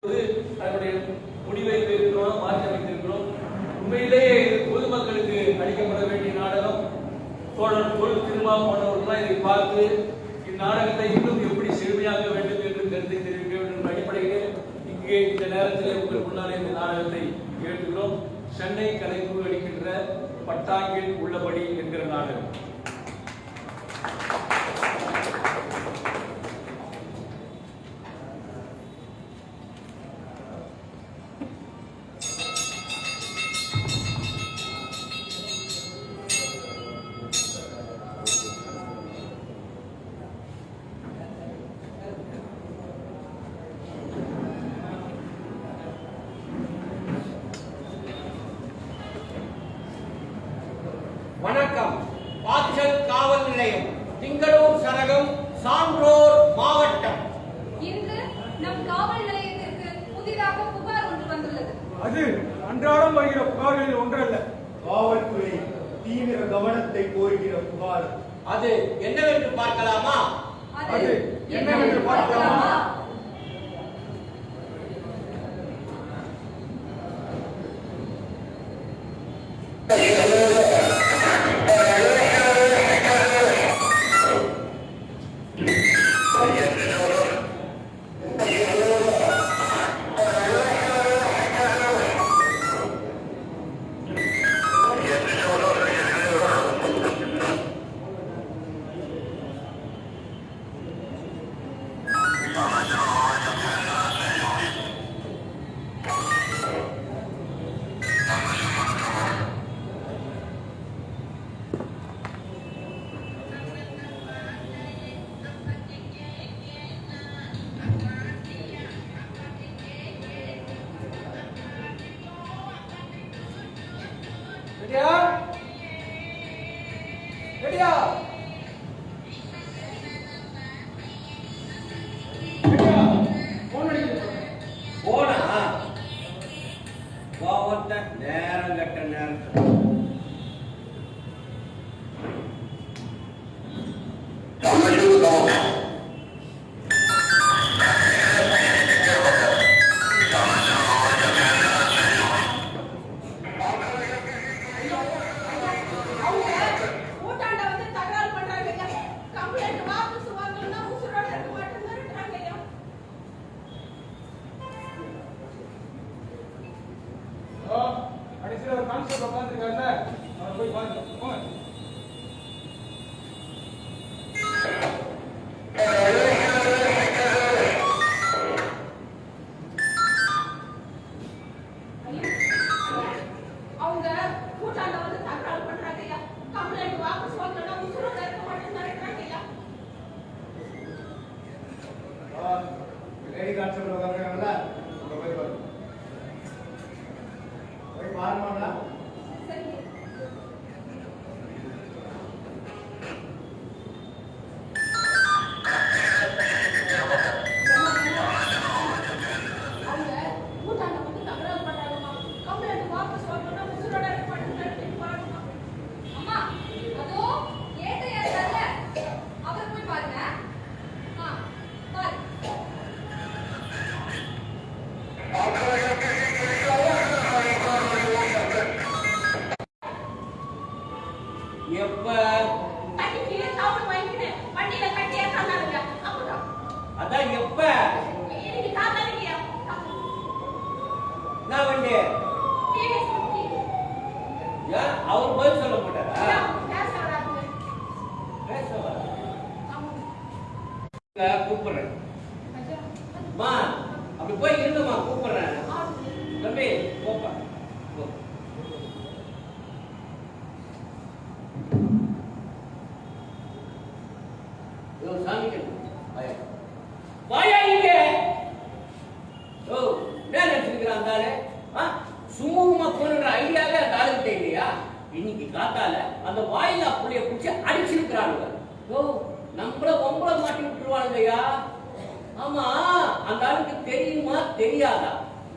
அதனுடைய முடிவை மாற்றி அமைத்திருக்கிறோம். உண்மையிலேயே பொதுமக்களுக்கு அளிக்கப்பட வேண்டிய நாடகம். தோழர் தொல் திருமா போன்றவர்கள் இதை பார்த்து இந்நாடகத்தை இன்னும் எப்படி செழுமையாக்க வேண்டும் என்று கருத்தை தெரிவிக்க வேண்டும் என்ற அடிப்படையில் இங்கே இந்த நேரத்தில் உங்கள் முன்னாலே இந்த நாடகத்தை நிகழ்த்துகிறோம். சென்னை கலைக்குழு அளிக்கின்ற பட்டாங்கில் உள்ளபடி என்கிற நாடகம். வணக்கம். பாச்சல் காவல் நிலையம், திங்களூர் சரகம், சான்றோர் மாவட்டம். இன்று நம் காவல் நிலையத்திற்கு புதிதாக புகார் ஒன்று வந்துள்ளது. அது அன்றாடம் வருகிற புகார்களில் ஒன்றல்ல. காவல்துறை தீவிர கவனத்தை கோருகிற புகார். அது என்னவென்று பார்க்கலாமா? அது என்னவென்று பார்க்கலாமா? ரெடியா? ரெடியா? ரெடியா? போன் அடிக்குது. போனா கோவத்தை நேரம் கட்ட நேரம் கடைசியில் ஒரு கான்செப்ட் உட்காந்துருக்காருல்ல, அவரை போய் பார்த்து போங்க. அவங்க கூட்டாண்ட வந்து தகராறு பண்றாங்க ஐயா. கம்ப்ளைண்ட் வாபஸ் வாங்கலன்னா உசுரோட இருக்க மாட்டேன்னு நினைக்கிறாங்க ஐயா. லேடி கான்ஸ்டபிள் உட்காந்துருக்காங்கல்ல, அங்க போய் பாரு. போய் பாருமாங்களா? சரி. அவங்க கூட்டாண்ட வந்து தகராறு பண்றாங்கம்மா. கம்ப்ளைண்ட் வாபஸ் வாங்கலன்னா உசுரோட இருக்க மாட்டேன்னு நினைக்கிறாங்க. அம்மா, அதோ ஏட்டையா இருக்கார்ல, அவரை போய் பாருங்க. பாரு. எப்ப தண்ணிக்கு தவறு வாங்கிக்கினேன். வண்டியில கட்டியா தந்தாருங்க. அப்பதான். அதான் எப்ப எனக்கு தாத்தாருங்கய்யா. நான் வண்டி டிவிஎஸ் வண்டி. ஏன் அவர் பதில் சொல்ல மாட்டாரா? ஐயா, பேச வராதுங்க. பேசவா? ஆமாங்க. கூப்பிடுறேன். ஐயா, மா, அப்படி போய் இருந்தமா, கூப்பிடுறேன். ஆமாங்க. தம்பி போப்பா. போ. இதோ சாமிக்கு வாயா. வாயா இங்க. ஓ, என்ன நினைச்சிருக்கிறான் அந்த ஆளு? சுமூகமா போன்ற ஐடியாவே அந்த ஆளுகிட்ட இல்லையா? இன்னைக்கு காத்தால அந்த வாயிலா புள்ளைய பிடிச்சி அடிச்சிருக்கிறானுங்க. ஓ, நம்மள ஒம்பள மாட்டி விட்டுருவானுங்கய்யா. ஆமா, அந்த ஆளுக்கு தெரியுமா தெரியாதா?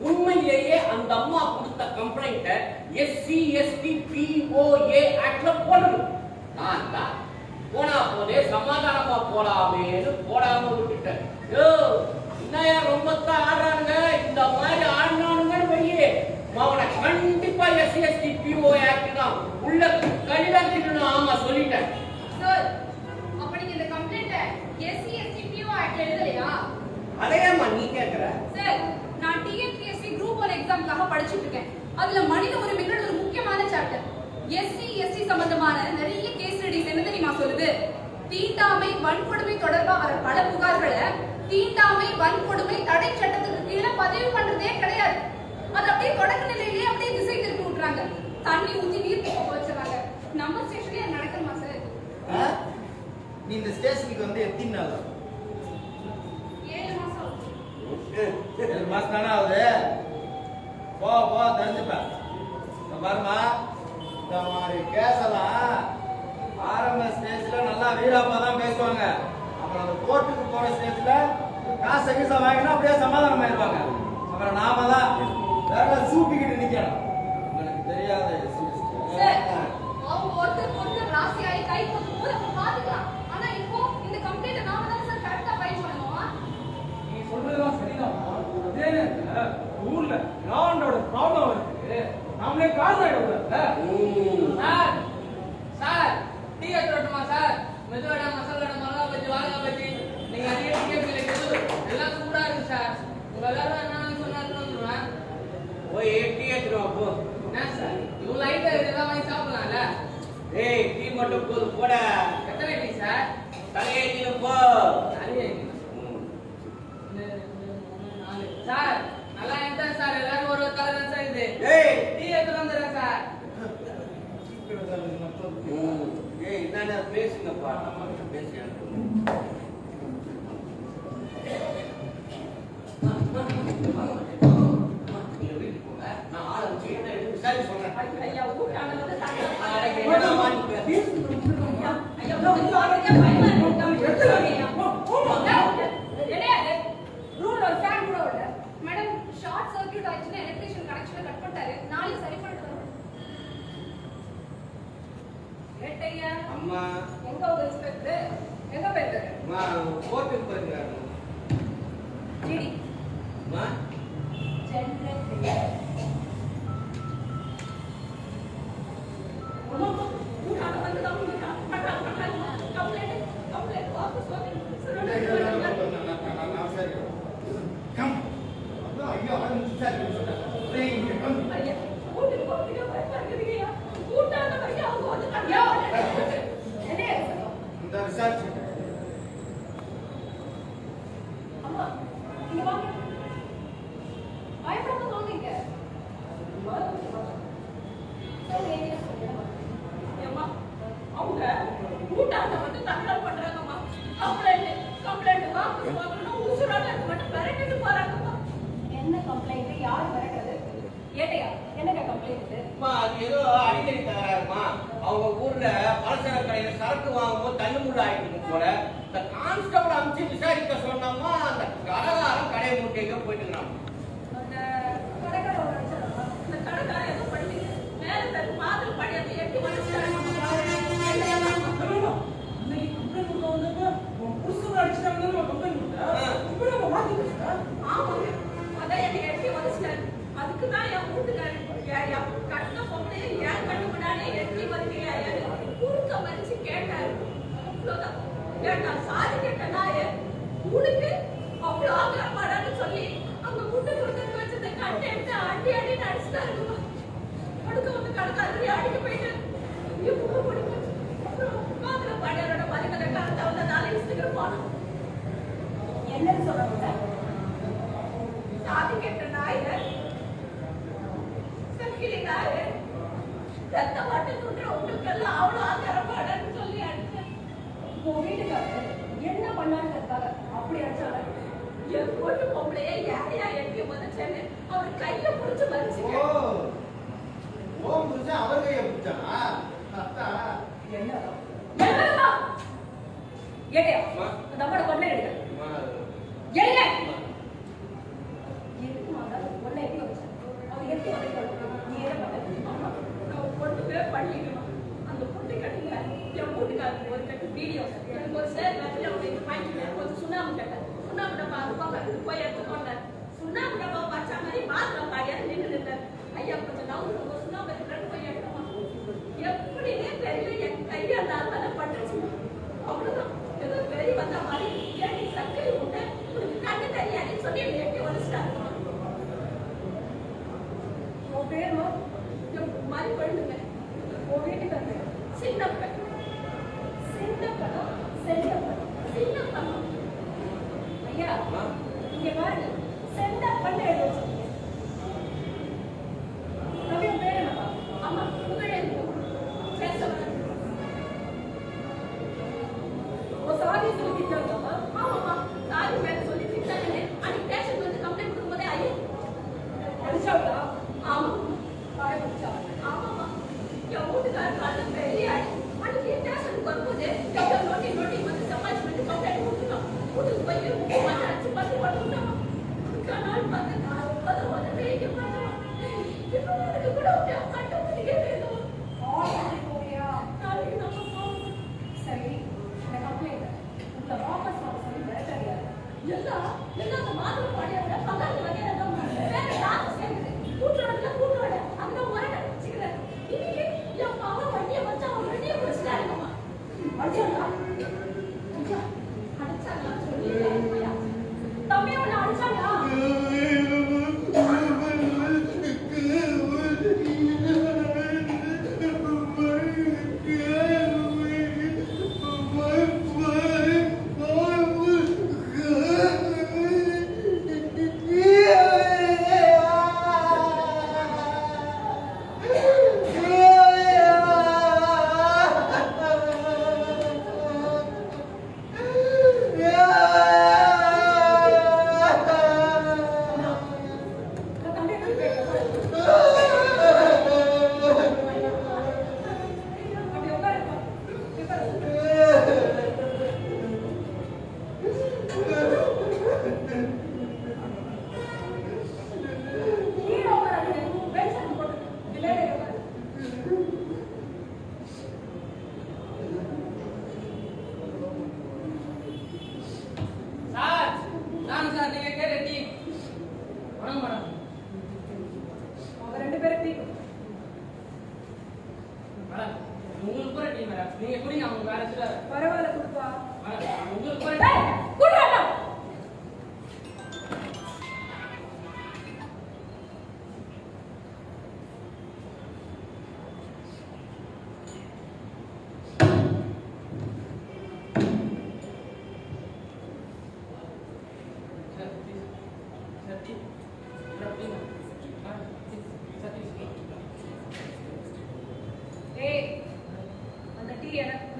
உண்மையிலேயே அந்த அம்மா கொடுத்த கம்ப்ளைண்ட SC ST POA ஆக்ட்ல போடணும். நான் தான் போனா போதே சமாதானமா போலாமேன்னு போடாம விட்டுட்டேன். என்னையா ரொம்ப தான் ஆடுறாங்க. இந்த அதையேம்மா நீ கேட்குற? சார், நான் டிஎன்பிஎஸ்சி குரூப் 1 எக்ஸாம்க்காக படிச்சிட்டு இருக்கேன். அதுல மனித உரிமைகள் ஒரு முக்கியமான சாப்டர். எஸ்சி எஸ்டி சம்பந்தமான நிறைய கேஸ் ஸ்டடிஸ் என்ன தெரியுமா சொல்லுது? தீண்டாமை வன்கொடுமை தொடர்பா வர பல புகார்களை தீண்டாமை வன்கொடுமை தடை சட்டத்துக்கு கீழே பதிவு பண்றதே கிடையாது. அது அப்படியே தொடக்க நிலையிலேயே அப்படியே திசை திருப்பி விட்டுறாங்க. தண்ணி ஊத்தி நீர் போக வச்சுறாங்க. நம்ம ஸ்டேஷன்லயே நடக்குமா சார்? நீ இந்த ஸ்டேஷனுக்கு வந்து எத்தனை நாள்? 7 மாசம். 7 மாசம் தானே ஆகுது. போ தெரிஞ்சுப்பேன். பாருமா, இந்த மாதிரி கேஸெல்லாம் ஆரம்ப ஸ்டேஜ்ல நல்லா வீராப்பா தான் பேசுவாங்க. அப்புறம் அந்த கோர்ட்டுக்கு போற ஸ்டேஜ்ல காசு கீசா வாங்கினா அப்படியே சமாதானம் ஆயிருப்பாங்க. அப்புறம் நாம தான் வேற சூப்பிக்கிட்டு நிக்கணும். உங்களுக்கு தெரியாத சார், அவங்க ஒருத்தர் ராசியாயி கை போட்டு ஊரை பாத்துக்கலாம். ஆனா இப்போ இந்த கம்ப்ளைண்ட் நாம தான் சார் கரெக்டா ஃபைல் பண்ணணுமா? நீ சொல்றதெல்லாம் சரிதான். அதே நேரத்துல ஊர்ல லாண்டோட ப்ராப்ளம் இருக்கு. நாமளே காசு ஆயிடுவோம். சார் டீ எடுத்துமா சார்? மெதுவடா மசாலா மிளகா பஜ்ஜி வாழை பஜ்ஜி நீங்க அதிக கேட்கல எல்லாம் சூடா இருக்கு சார். உங்க எல்லாரும் என்ன சொன்னாருன்னு சொல்லுவேன். போய் டீ எடுத்துருவோம் போ. என்ன சார் இவ்வளவு லைட்டா இதெல்லாம் வாங்கி சாப்பிடலாம்ல? ஏய் டீ மட்டும் போது போட. எத்தனை டீ சார்? தலையேற்றிலும் போ. நிறைய சார் நல்லா இருந்தா சார் எல்லாரும் ஒரு தலை தான் சார் இது. ஏய் டீ எடுத்து வந்துடுறேன் சார். ஏய் என்னடா பேசுங்கப்பா. நம்ம பேசுங்க. நான் ஆரம்பிச்சு சரி சொல்றேன். ஐயா ஊட்டான வந்து ஐயா, ஐயா வந்து வாங்க பயமா இருக்கு. எடுத்துறீங்க. என்னையா ரூல் ஒரு ஃபேன் கூட இல்ல. மேடம் ஷார்ட் சர்க்யூட் ஆயிடுச்சுன்னா எலக்ட்ரிஷியன் கனெக்ஷனை கட் பண்ணிட்டாரு. நாளைக்கு சரி பண்ணிட்டு வரேன். ஏட்டையா அம்மா எங்க உங்க இன்ஸ்பெக்டர் எங்க போயிருக்காரு? அம்மா கோர்ட்டுக்கு போயிருக்காரு. ஜிடி அம்மா ஜெனரேட் ஊட்டான வந்து தான் கம்ப்ளைண்ட் வாபஸ் வாங்க. கம். ஐயோ சார் ஐயா ஊட்டுக்கு போறதுக்கு பயமா இருக்குதுங்கய்யா. ஊட்டான ஐயா அவங்க வந்து ஐயா என்ன இந்த விசாரிச்சு அம்மா இங்க வாங்க. பயப்படாம வாங்க இங்க. அம்மா அவங்க ஊட்டான வந்து தகராறு பண்றாங்கம்மா. கம்ப்ளைண்ட் வாபஸ் வாங்கணும். உசுரால இருக்கு மட்டும் மிரட்டிட்டு போறாங்கம்மா. என்ன கம்ப்ளைண்ட்? யார் மிரட்டுறது? ஏட்டையா என்னங்க கம்ப்ளைண்ட்? அம்மா அது ஏதோ அடிக்கடி தகராறுமா. அவங்க ஊர்ல பலசர கடையில சரக்கு வாங்கும்போது தள்ளுமுள்ள ஆயிட்டு போல. இந்த கான்ஸ்டபிள் அனுப்பிச்சு விசாரிக்க சொன்னோம்மா. அந்த கடைக்காரன் கடையை மூட்டைக்கு போயிட்டு இருக்கிறான். அந்த கடைக்காரர் வச்சிருக்கா. அந்த கடைக்காரர் ஏதோ பண்ணி மேல பேர் மாதிரி படியாத எட்டி மனுஷன் ஆமாங்க. அதான் என்னை எட்டி வந்துட்டாரு. அதுக்கு தான் என் வீட்டுக்காரர் கண்ண பொம்பளையே ஏன் கண்ணு முன்னாடியே எட்டி வருவீங்க குறுக்க மறிச்சு கேட்டாரு. அவ்வளோதான் கேட்டா சாதி கேட்ட நாய உனக்கு அவ்வளோ ஆகிரப்பாடான்னு சொல்லி அங்க முட்டை கொடுத்து வச்சதை கட்டை எடுத்து அடி அடின்னு அடிச்சுட்டாருமா. அடுக்க வந்து கடற்காரே அடிக்க போயிட்டு இவ்வளோ பிடிக்கும். அப்புறம் மாதிரி பாடியாரோட மதிக்கதை கலந்து வந்து 4 இன்ஸ்டுக்கு போனோம். என்னன்னு சொல்றாங்க? சாதி கேட்ட நாய சக்கிலி நாய ரத்த மாட்டு துண்டுற உங்களுக்கெல்லாம் அவ்வளோ ஆகிரப்பாடான்னு சொல்லி அடிச்சேன். உன் வீட்டுக்காரர் என்ன பண்ணான்றதுக்காக அப்படி அடிச்சாங்க? என் பொண்ணு பொம்பளையே யாரையா எட்டி வந்துச்சேன்னு அவர் கையை பிடிச்சு மறிச்சுங்க. ஓ புரிஞ்சா அவர் கையை பிடிச்சானா? என்னடா ஏட்டையா அந்த அம்மாட கொண்டை எடுங்க. எடுங்க. எதுக்கு மாதா கொண்டை எட்டி வந்துச்சு? அவர் எட்டி வந்து நீ என்ன பண்ண? அம்மா நான் பொண்ணுக்கு பண்ணிக்கணும். அந்த பொண்ணு கட்டிங்க என் வீட்டுக்காரருக்கு ஒரு கட்டு வீடியோ எனக்கு ஒரு சேர் கட்டி அவங்க பாய்க்கிட்டேன். கொஞ்சம் சுண்ணாம்பு கேட்டேன். சுண்ணாம்பு டப்பா அது போய் எடுத்துக்கொண்டேன். சுண்ணாம்பு டப்பா பச்சா மாதிரி பாத்திரம் பாடியாரு நின்று நின்றார். ஐயா கொஞ்சம் நவுறு சுண்ணாம்பு எடுத்துட்டு போய் எடுத்துமா. எப்படினே தெரியல என் கையை அந்த அறுவலை பட்டுச்சு. அவ்வளவுதான் ஏதோ பெரிய வந்த மாதிரி ஏன் சக்கரை உண்டு உனக்கு கண்ணு தெரியா முடிச்சிட்டாருமா. உன் பேருமா மாதிரி குழந்தைங்க உன் வீட்டுக்கு வந்து சின்னப்பன் சின்னப்பனும் செல்லப்பனும் சின்னப்பனும். ஐயா இங்க பாருங்க, செல்லப்பன் எழுதி வச்சிருக்கீங்க. ரவி உன் பேர் என்னப்பா? ஆமா புகழேந்தி. பேச சாரி சொல்லி திட்டாங்கம்மா. ஆமாம்மா சாரி மேல சொல்லி திட்டாங்களே. அன்னைக்கு ஸ்டேஷன் வந்து கம்ப்ளைண்ட் கொடுக்கும்போதே ஐயோ அடிச்சாங்களா? ஆமா ஆமாம்மா என் வீட்டுக்காரர் காலைல பெரிய அடி. அன்னைக்கு ஸ்டேஷனுக்கு வரும்போது நோட்டி நோட்டி வந்து சமாளிச்சு வந்து கம்ப்ளைண்ட் கொடுத்துட்டோம். வீட்டுக்கு போய் மண்ணை அடிச்சு பத்து போட்டுக்கிட்டோம். நாள் பார்த்து நான் ஒன்பது உடனே வைக்க மாட்டோம். இப்போ எனக்கு கூட கட்ட முடியவே வேணும். நாளைக்கு நம்ம போகணும். சரி இந்த கம்ப்ளைண்ட் உங்களை வாபஸ் வாங்க சொல்லி மிரட்டறியா? எல்லாம் அந்த மாதிரி பாடியாத பங்காளி வகையில தான் வேற யாரும் சேர்ந்து கூட்டோட அங்கே ஒரே வச்சுக்கிறேன். இன்னைக்கு என் அவன் வண்டியை வச்சு அவன் வண்டியை பிடிச்சிட்டாருங்கம்மா. அடிச்சாங்களா? அடிச்சாங்களா சொல்லி தம்பி ஒன்று அடிச்சாங்களா? பரவாயில்ல கொடுப்பா. அந்த டீ எனக்கு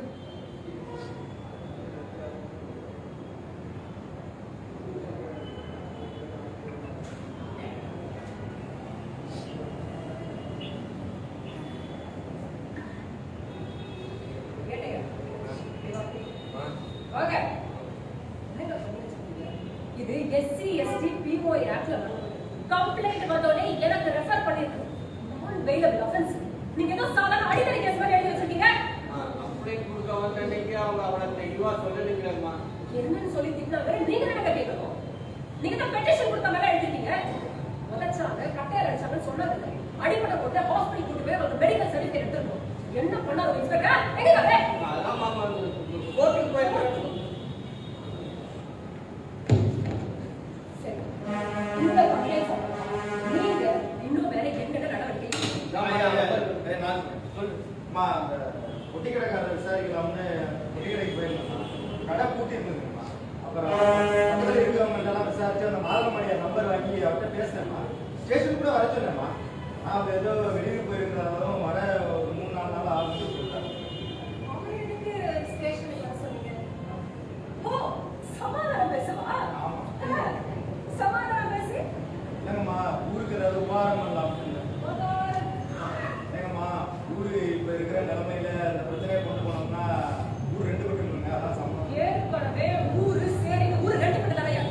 இது எஸ்சி எஸ்டி பிஓ ஆக்ட்ல கம்ப்ளைண்ட் வந்தோடனே எனக்கு ரெஃபர் பண்ணிருக்கு. நான் வெயிலபிள் ஆஃபென்ஸ். நீங்க ஏதோ சாதாரண அடிக்கடி கேஸ் மாதிரி எழுதி வச்சிருக்கீங்க. கம்ப்ளைண்ட் கொடுக்க வந்த அன்னைக்கு அவங்க அவளை தெளிவா சொல்லலைங்கம்மா. என்னன்னு சொல்லி திட்டினாங்க. நீங்க என்ன கேட்கணும்? நீங்க தான் பெட்டிஷன் கொடுத்த மாதிரி எழுதிட்டீங்க. உதச்சாங்க கட்டையார் அடிச்சாங்கன்னு சொன்னது அடிப்படை போட்டு ஹாஸ்பிட்டல் கூட்டு போய் அவங்க மெடிக்கல் சர்டிஃபிகேட் எடுத்துருக்கோம். என்ன பண்ணாத இன்ஸ்பெக்டர் எங்க கதை? அதான் மாமா கோர்ட்டுக்கு போயிருக்கேன். இந்த கம்ப்ளைண்ட் நீங்க இன்னும் வேற என்ன நடவடிக்கை? பொட்டிக்கடைக்காரர் விசாரிக்கலாம்னு பொட்டிக்கடைக்கு போயிருந்தோம்மா. கடை பூட்டி இருந்ததுங்கம்மா. அப்புறம் இருக்கிறவங்கள்ட்டெல்லாம் விசாரிச்சு அந்த மாதமணியை நம்பர் வாங்கி அவர்கிட்ட பேசினேம்மா. ஸ்டேஷன் கூட வர சொன்னேம்மா. அவங்க ஏதோ வெளியூர் போயிருந்தாலும் வர ஒரு 3-4 நாள் ஆகுது சொல்லிட்டாங்க. அவங்க எதுக்கு ஸ்டேஷனுக்கு வர சொன்னீங்க? ஓ சமாதானம் பேசவா? சமாதானம் பேசி இல்லைங்கம்மா, ஊருக்கு ஏதாவது உபாரம் பண்ணலாம். ஏங்கம்மா, ஊரு இப்ப இருக்கிற நிலைமையில அந்த பிரச்சனையை கொண்டு போனோம்னா ஊர் 2 பக்கம் இல்லைங்க. அதான் சம்பளம். ஏற்கனவே ஊரு சரி ஊரு 2 பக்கம் தலையா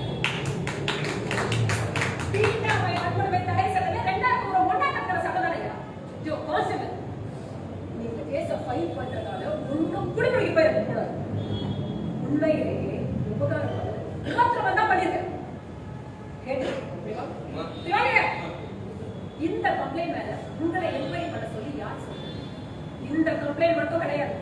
தீண்டாமை அன்புமை தடை சட்டமே 2000 ஒன்னாக்கற சட்டம் தானையா? ஜோ கான்ஸ்டபிள், நீங்க கேஸ ஃபைல் பண்றதால ஒன்றும் குடிமுறைக்கு போயிட கூடாது. உண்மையிலேயே உபகாரம் பண்ணது மாத்திரம் தான் பண்ணிருக்கேன். இந்த கம்ப்ளைண்ட் மேல உங்களை என்கொயரி பண்ண சொல்லி யார் சொன்னது? இந்த கம்ப்ளைண்ட் மட்டும் கிடையாது.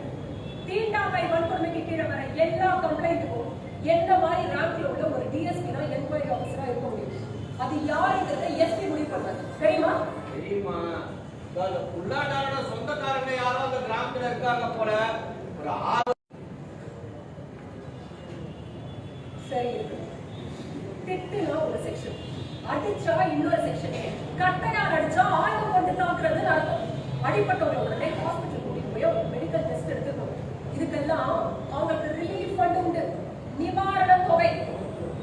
தீண்டாமை வன்கொடுமைக்கு கீழே வர எல்லா கம்ப்ளைண்ட்டுக்கும் என்ன மாதிரி ரேங்க்ல உள்ள ஒரு டிஎஸ்பி தான் என்கொயரி ஆஃபீஸரா இருக்க முடியும். அது யாருங்கிறத எஸ்பி முடிவு பண்றாங்க. தெரியுமா? தெரியுமா? அந்த புல்லாடாரோட சொந்தக்காரங்க யாரோ அந்த கிராமத்துல இருக்காங்க போல. ஒரு சரி இருக்கு. திட்டுனா ஒரு செக்ஷன், அடிச்சா இன்னொரு செக்ஷன். கட்டையால் அடிச்சா ஆயுதம் கொண்டு தாக்குறதுன்னு அர்த்தம். அடிப்பட்டவங்க உடனே ஹாஸ்பிட்டல் கூட்டிட்டு போய் ஒரு மெடிக்கல் டெஸ்ட் எடுத்துக்கணும். இதுக்கெல்லாம் அவங்களுக்கு ரிலீஃப் ஃபண்ட் உண்டு, நிவாரண தொகை.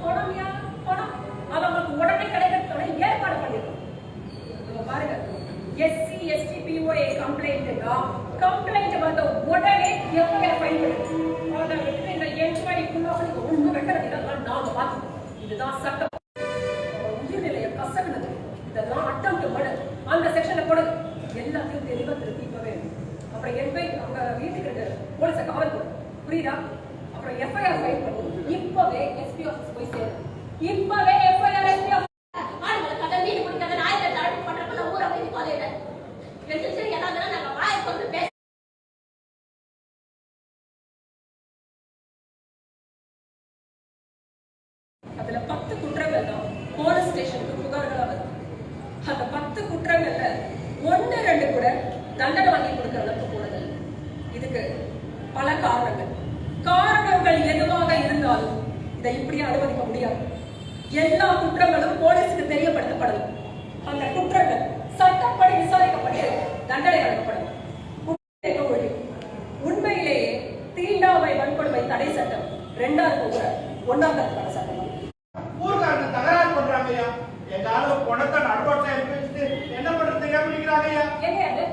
பணம் அது அவங்களுக்கு உடனே கிடைக்கிறதுக்கான ஏற்பாடு பண்ணிருக்கோம். பாருங்க, எஸ்சி எஸ்டி பிஓஏ கம்ப்ளைண்ட் வந்த உடனே எஃப்ஐஆர் ஃபைல் பண்ணுங்க. அதை விட்டு இந்த என்கொயரிக்குள்ள ஒண்ணு வைக்கிறது இதெல்லாம் நாம பார்த்துக்கணும். இதுதான் சட்டம். உயிர்நிலைய கசகுனது இதெல்லாம் அட்டம்ப்ட் மர்டர் அந்த செக்ஷன்ல போடுங்க. எல்லாத்தையும் தெளிவா திருப்பிக்கவே. அப்புறம் அவங்க வீட்டுக்கு போலீஸை காவல் போடு, புரியுதா? அப்புறம் எஃப்ஐஆர் ஃபைல் பண்ணி இப்பவே எஸ்பி ஆஃபீஸ் போய் சேரும். இப்பவே எஃப்ஐஆர் எஸ்பி ஆஃபீஸ் ஆளுங்களை கதை வீடு முடிக்காத நாயத்தை தடுப்பு பண்றப்ப ஊரை போய் கொலையில சரி ஏதாவது நாங்க வாயை கொண்டு பேச அதுல 10 குற்றங்கள் தான் போலீஸ் ஸ்டேஷனுக்கு புகார்களா வருது. அந்த 10 குற்றங்கள்ல 1-2 கூட தண்டனை வாங்கி கொடுக்கிற அளவுக்கு போனது. இதுக்கு பல காரணங்கள் எதுவாக இருந்தாலும் இதை இப்படியே அனுமதிக்க முடியாது. எல்லா குற்றங்களும் போலீஸுக்கு தெரியப்படுத்தப்படணும். அந்த குற்றங்கள் சட்டப்படி விசாரிக்கப்பட்டு தண்டனை வழங்கப்படும். உண்மையிலேயே தீண்டாமை வன்கொடுமை தடை சட்டம் 2000 1ஆம் சட்டம். ஊர்காரங்க தகராறு பண்றாங்க ஐயா. எங்காவது பணத்தை நடுரோட்ல எடுத்து என்ன பண்றது கேட்கிறாங்க ஐயா. எங்க அது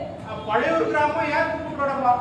பழையூர் கிராமம் ஏன் கூப்பிடுறப்பா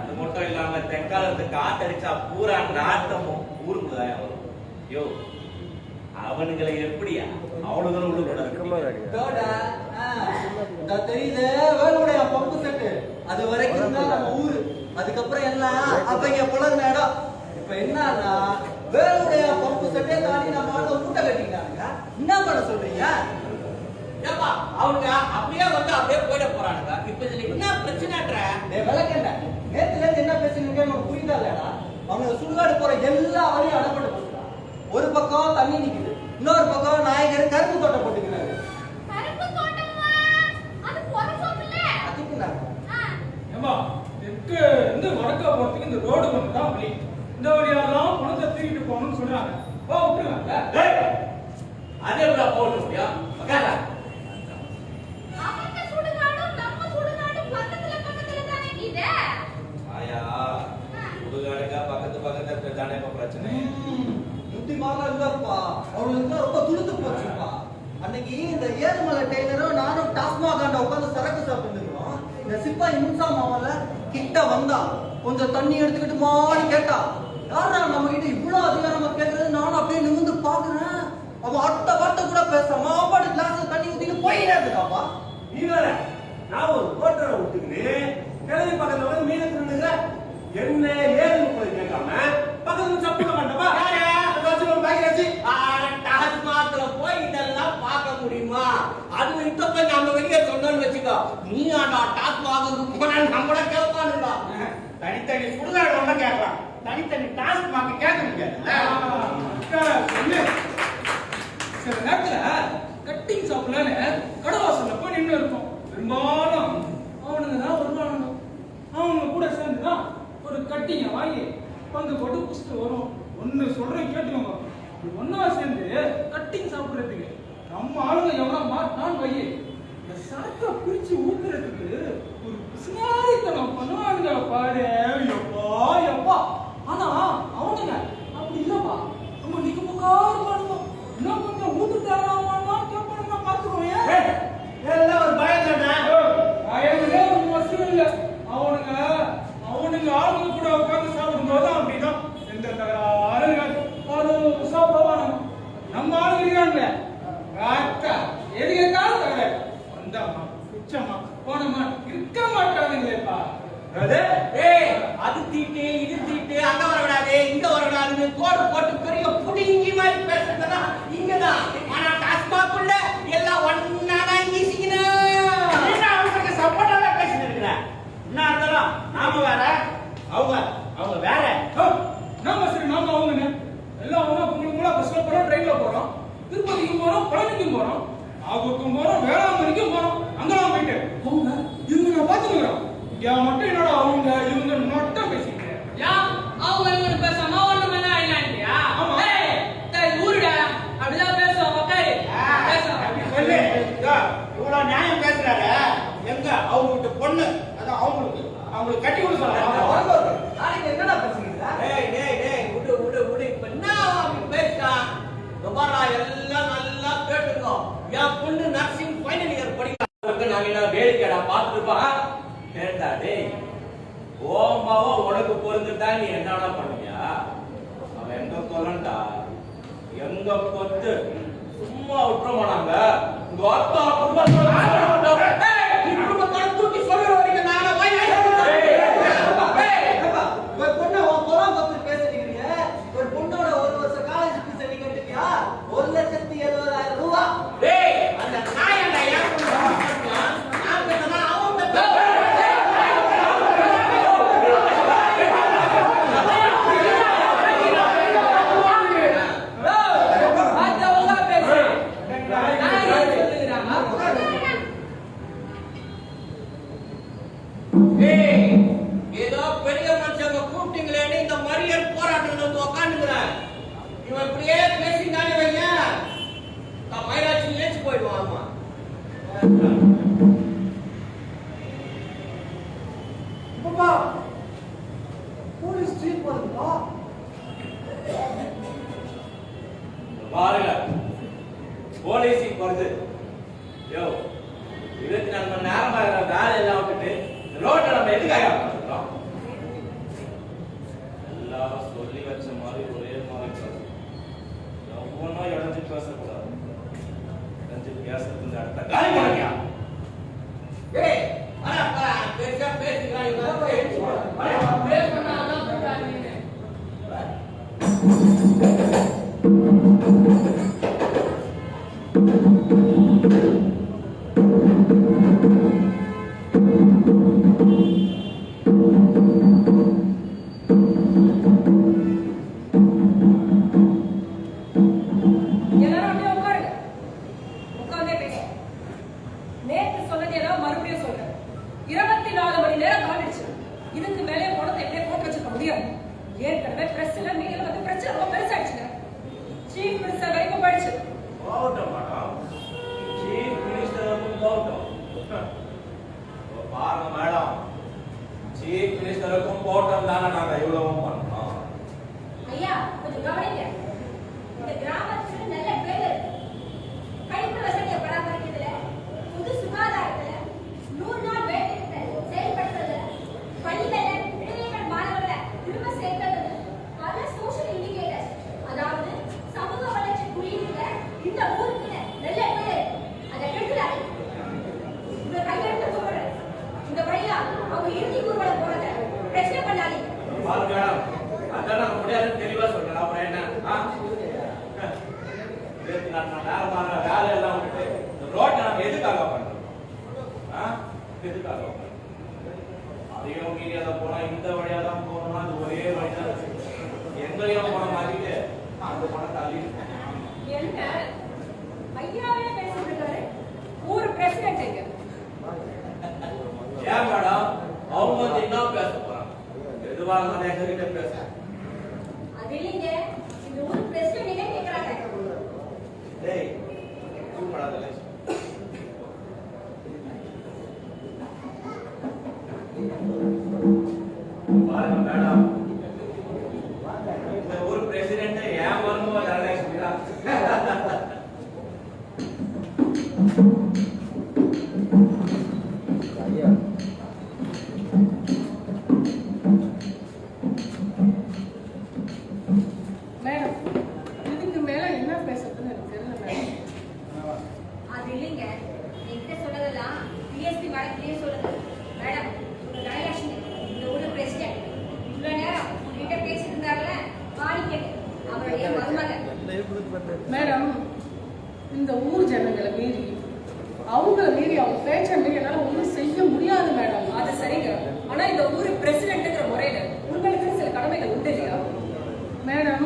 அது மட்டும் இல்லாம தெற்காலத்து காத்தடிச்சா பூரா நாட்டமும் ஊருக்கு தான் வரும். யோ அவனுங்களை எப்படியா அவ்வளவு தூரம் உள்ள தெரியுது வேலுடைய பம்பு செட்டு அது வரைக்கும் தான் நம்ம ஊரு. அதுக்கப்புறம் எல்லாம் அவங்க புலர்ன இடம். இப்ப என்னன்னா வேலுடைய பம்பு செட்டே தாண்டி நம்ம ஆளு மூட்டை கட்டிக்கிறாங்க. என்ன பண்ண சொல்றீங்க? ஏப்பா அவங்க அப்படியே வந்து அப்படியே போயிட போறானுங்க. இப்ப இதுல என்ன பிரச்சனைன்ற விளக்கண்ட நேத்துல இருந்து என்ன பேசுறீங்க நமக்கு புரியுதா இல்லடா? அவங்க சுடுகாடு போற எல்லா வழியும் அடப்பட்டு போச்சுடா. ஒரு பக்கம் தண்ணி நிக்குது, இன்னொரு பக்கம் நாயகர் கரும்பு தோட்டம் போட்டுக்கிறாரு. கருப்பு தோட்டமா? அது பொறசோம்ல. அதுக்கு நான் ஏமா தெற்கு இருந்து வடக்க போறதுக்கு இந்த ரோடு ஒன்று தான் வழி. இந்த வழியாலாம் பணத்தை தூக்கிட்டு போகணும்னு சொல்றாங்க. விட்டுருவாங்க. அதே போக முடியும். அவங்க சுடுகாடும் நம்ம சுடுகாடும் பக்கத்துல தானே இது. ஆயா புதுகாடுக்கா பக்கத்து தானே இப்ப பிரச்சனை. முட்டி மாறா இல்லப்பா, அவங்களுக்கு ரொம்ப துளுத்து போச்சுப்பா. அன்னைக்கு இந்த ஏழுமலை டெய்லரும் நானும் டாஸ்மாக் ஆண்ட உட்காந்து சரக்கு சாப்பிட்டுருக்கோம். இந்த சிப்பாய் முன்சா மாவல்ல கிட்ட வந்தா கொஞ்சம் தண்ணி எடுத்துக்கிட்டு மாறி கேட்டா, யாரா நம்ம கிட்ட இவ்வளவு அதிகாரமா கேட்கறது? நானும் அப்படியே நிமிந்து பாக்குறேன். அவன் அடுத்த வார்த்தை கூட பேசாம அப்பாடு கிளாஸ்ல தண்ணி ஊத்திட்டு போயிட்டே இருக்காப்பா. நீ வேற நான் ஒரு ஹோட்டலை விட்டுக்கிட்டு கிளவி பக்கத்துல வந்து மீனை திருடுங்க என்ன ஏதுன்னு போய் கேட்காம பக்கத்துல சப்புக்க மாட்டப்பா. டாஸ்மாக்ல போய் இதெல்லாம் பார்க்க முடியுமா? அது இப்ப போய் நம்ம வெளியே சொன்னோம்னு வச்சுக்கோ, நீ ஆனா டாஸ்மாக் போனா நம்மள கேட்பானுங்களா? தனித்தனி சுடுகாடு ஒண்ணா கேட்கலாம், தனித்தனி டாஸ்க் மாக்க கேட்க முடியாது. சில நேரத்துல கட்டிங் ஷாப்லன்னு கடவாசல்ல போய் நின்று இருக்கும். பெரும்பாலும் அவனுங்க தான் வருவானுங்க. அவங்க கூட சேர்ந்துதான் ஒரு கட்டிங்க வாங்கி பங்கு போட்டு புடிச்சிட்டு வரும். ஒண்ணு சொல்றேன் கேட்டுக்கோங்க, ஒன்னா சேர்ந்து கட்டிங் சாப்பிடுறதுக்கு நம்ம ஆளுங்க எவ்வளவு மாட்டான்னு வை, இந்த சாக்கை பிரிச்சு ஊத்துறதுக்கு ஒரு பிசினாரித்தனம் பண்ணுவானுங்க பாரு. எப்பா எப்பா. ஆனா அவனுங்க அப்படி இல்லப்பா, நம்ம நிக்க போக்காரு பாருங்க. இன்னும் கொஞ்சம் ஊத்து தேவையானு கேட்பானுங்க. பாத்துக்கோங்க, எல்லாம் ஒரு பயம் தானே. பயங்களே ஒரு வசதி இல்ல. அவனுங்க ஆளுங்க கூட உட்கார்ந்து சாப்பிடும்போது அப்படிதான் எந்த தகராறும் இருக்காது. அது சாப்பிடுவானுங்க. நம்ம ஆளுங்க இருக்காங்க எதுக்காக தகராறு வந்தம்மா குச்சம்மா போனம்மா இருக்க மாட்டானுங்களேப்பா. அது தீட்டு இது தீட்டு, அங்க வரக்கூடாது இங்க வரக்கூடாது கோடு போட்டு பெரிய புடிங்கி மாதிரி பேசுறதுனா இங்கதான். ஆனா டாஸ்மாக்குள்ள எல்லாம் ஒன்னாதான் ஈசிக்கணும். அவங்களுக்கு சப்போர்ட்டாக பேசிட்டு இருக்கிறேன். என்ன இருந்தாலும் நாம வேற அவங்க வேற. நாம சரி நாம அவங்கன்னு எல்லாம் ஒண்ணா கும்பலுக்குள்ள பஸ்ல போறோம், ட்ரெயின்ல போறோம், திருப்பதிக்கும் போறோம், பழனிக்கும் போறோம், ஆகுக்கும் போறோம், வேளாங்கண்ணிக்கும் போறோம். அங்கெல்லாம் போயிட்டு அவங்க இவங்க நான் பாத்துக்கிறோம். இங்க மட்டும் என்னடா அவங்க இவங்க மட்டும் பேசிக்கிறேன். அவங்க இவங்க பேசாம ஒண்ணுமே இல்லையா? ஊருடா அப்படிதான் பேசுவோம். உட்காரு சொல்லு இவ்வளவு நியாயம் பேசுறாரு. எங்க அவங்க வீட்டு பொண்ணு அதான் அவங்களுக்கு கட்டி கொடுக்க சொல்றாங்க. நாளைக்கு என்னடா பேசுறீங்க? விடு இப்ப என்ன பேசுறான்? எல்லாம் நல்லா கேட்டுக்கோ. என் பொண்ணு நர்சிங் ஃபைனல் இயர் படிக்கிறாங்க. நாங்க என்ன வேடிக்கைடா பாத்துருப்பா கேட்டா டேய் ஓம்பாவோ உனக்கு பொருந்துட்டா நீ என்னடா பண்ணுவியா? அவன் எங்க கொல்லண்டா எங்க கொத்து சும்மா விட்டுற மாட்டாங்க. உங்க அத்தா குடும்பத்தோட தூக்கி சொல்ற வரைக்கும் நாங்க ஒரு பொண்ணை பொறாம பத்தி பேசுறீங்க. ஒரு பொண்ணோட ஒரு வருஷ காலேஜ் ஃபீஸ் நீங்க கட்டியா 1,70,70,000 ரூபாய். டேய் அந்த நாயண்டா ஏன் நான் பேசுனா அவன் பேசுறான். ஏதோ பெரிய மனுஷங்க கூப்பிட்டீங்களேன்னு இந்த மறியல் போராட்டம் வந்து உட்காந்துக்கிறேன். இவன் இப்படியே பேசினாலே வைங்க மயிலாட்சி ஏச்சு போயிடுவான். ஆமா அப்பா போலீஸ் ஸ்ட்ரீட் போறதுப்பா. பாருங்க போலீஸுக்கு வருது. யோ 24 மணி நேரமா இருக்கிற வேலை எல்லாம் விட்டுட்டு ரோட்டை நம்ம எதுக்காக பண்றோம்? காலி பண்ணியா? ஏய் வரா பேச பேசுறான் இவன் பேசணும்னா அதான் பண்றாங்க நீங்க. எல்லாரும் அப்படியே உட்காருங்க. உட்கார்ந்தே பேசு. நேத்து சொன்னதேதான் மறுபடியும் சொல்றேன். 24 மணி நேரம் தாண்டிடுச்சு. இதுக்கு மேலே பணத்தை எப்படியே போட்டு வச்சிருக்க முடியாது. ஏற்கனவே பிரஸ்ல மீடியால வந்து பிரச்சனை ரொம்ப பெருசாயிடுச்சுங்க. சீஃப் மினிஸ்டர் வரைக்கும் போயிடுச்சு. போகட்டும் மேடம். சீஃப் மினிஸ்டருக்கும் போகட்டும். பாருங்க மேடம், சீஃப் மினிஸ்டருக்கும் போட்டோம் தானே நாங்க இவ்வளவும் பண்ணோம். ஐயா கொஞ்சம் கவனிங்க. இந்த கிராமத்துல நல்ல பேர் இருக்கு. கழிப்பு வசதியை பராமரிக்கிறதுல, பொது சுகாதாரத்துல, 100 நாள் வேலை திட்டத்தை செயல்படுத்துறதுல, பள்ளியில இளைஞர்கள் மாணவர்களை திரும்ப சேர்க்கறதுல, பல சோஷியல் இண்டிகேட்டர்ஸ், அதாவது சமூக வளர்ச்சி குறியீட்டுல இந்த ஊருக்கு நல்ல பேர் இருக்கு. அதை கெடுக்கிறாரு. இந்த கையெழுத்து சொல்றேன். இந்த வழியா அவங்க இறுதி ஊர்வலம் போறத பிரச்சனை பண்ணாதீங்க. பாருங்க மேடம், அதான் நாங்க முடியாதுன்னு தெளிவா சொல்றேன். அப்புறம் என்ன? நேரமான வேலை எல்லாம் விட்டு இந்த ரோட்டை நம்ம எதுக்காக பண்றோம்? எதுக்காக பண்றோம்? அதையும் மீடியால போனா இந்த வழியா தான் போகணும்னா அது ஒரே வழிதான் இருக்கு. எங்களையும் போன மாத்திட்டு அந்த பணத்தை அழியும். என்ன ஐயாவே பேசிட்டு இருக்காரு. ஊர் பிரசிடென்ட் எங்க? ஏன் மேடம், அவங்க வந்து என்ன பேச போறாங்க? எதுவாக இருந்தாலும் எங்ககிட்ட பேச. அது இல்லைங்க, இந்த ஊர் பிரசிடென்ட் கேட்கறாங்க. டேய், கூப்பிடாதே. பாருங்க மேடம், இந்த ஊர் பிரசிடென்ட் ஏன் வரும்போது தரலட்சுமிடா. மேடம், இதுக்கு மேல என்ன பேசுறதுன்னு எனக்கு தெரியல மேடம். அது இல்லைங்க, என்கிட்ட சொன்னதெல்லாம் டிஎஸ்பி மேடத்திலேயே சொல்லுங்க. மேடம், உங்க தனலட்சுமி இந்த ஊர் பிரசிடென்ட் இவ்வளவு நேரம் உங்ககிட்ட பேசிட்டு இருந்தாருல, மாணிக்கன் அவருடைய மருமகன். மேடம், இந்த ஊர் ஜனங்களை மீறி அவங்கள மீறி அவங்க பேச்ச மீறி என்னால ஒன்றும் செய்ய முடியாது மேடம். அது சரிங்க. ஆனா இந்த ஊர் பிரசிடென்ட்ங்கிற முறையில உங்களுக்கு சில கடமைகள் உண்டு இல்லையா மேடம்?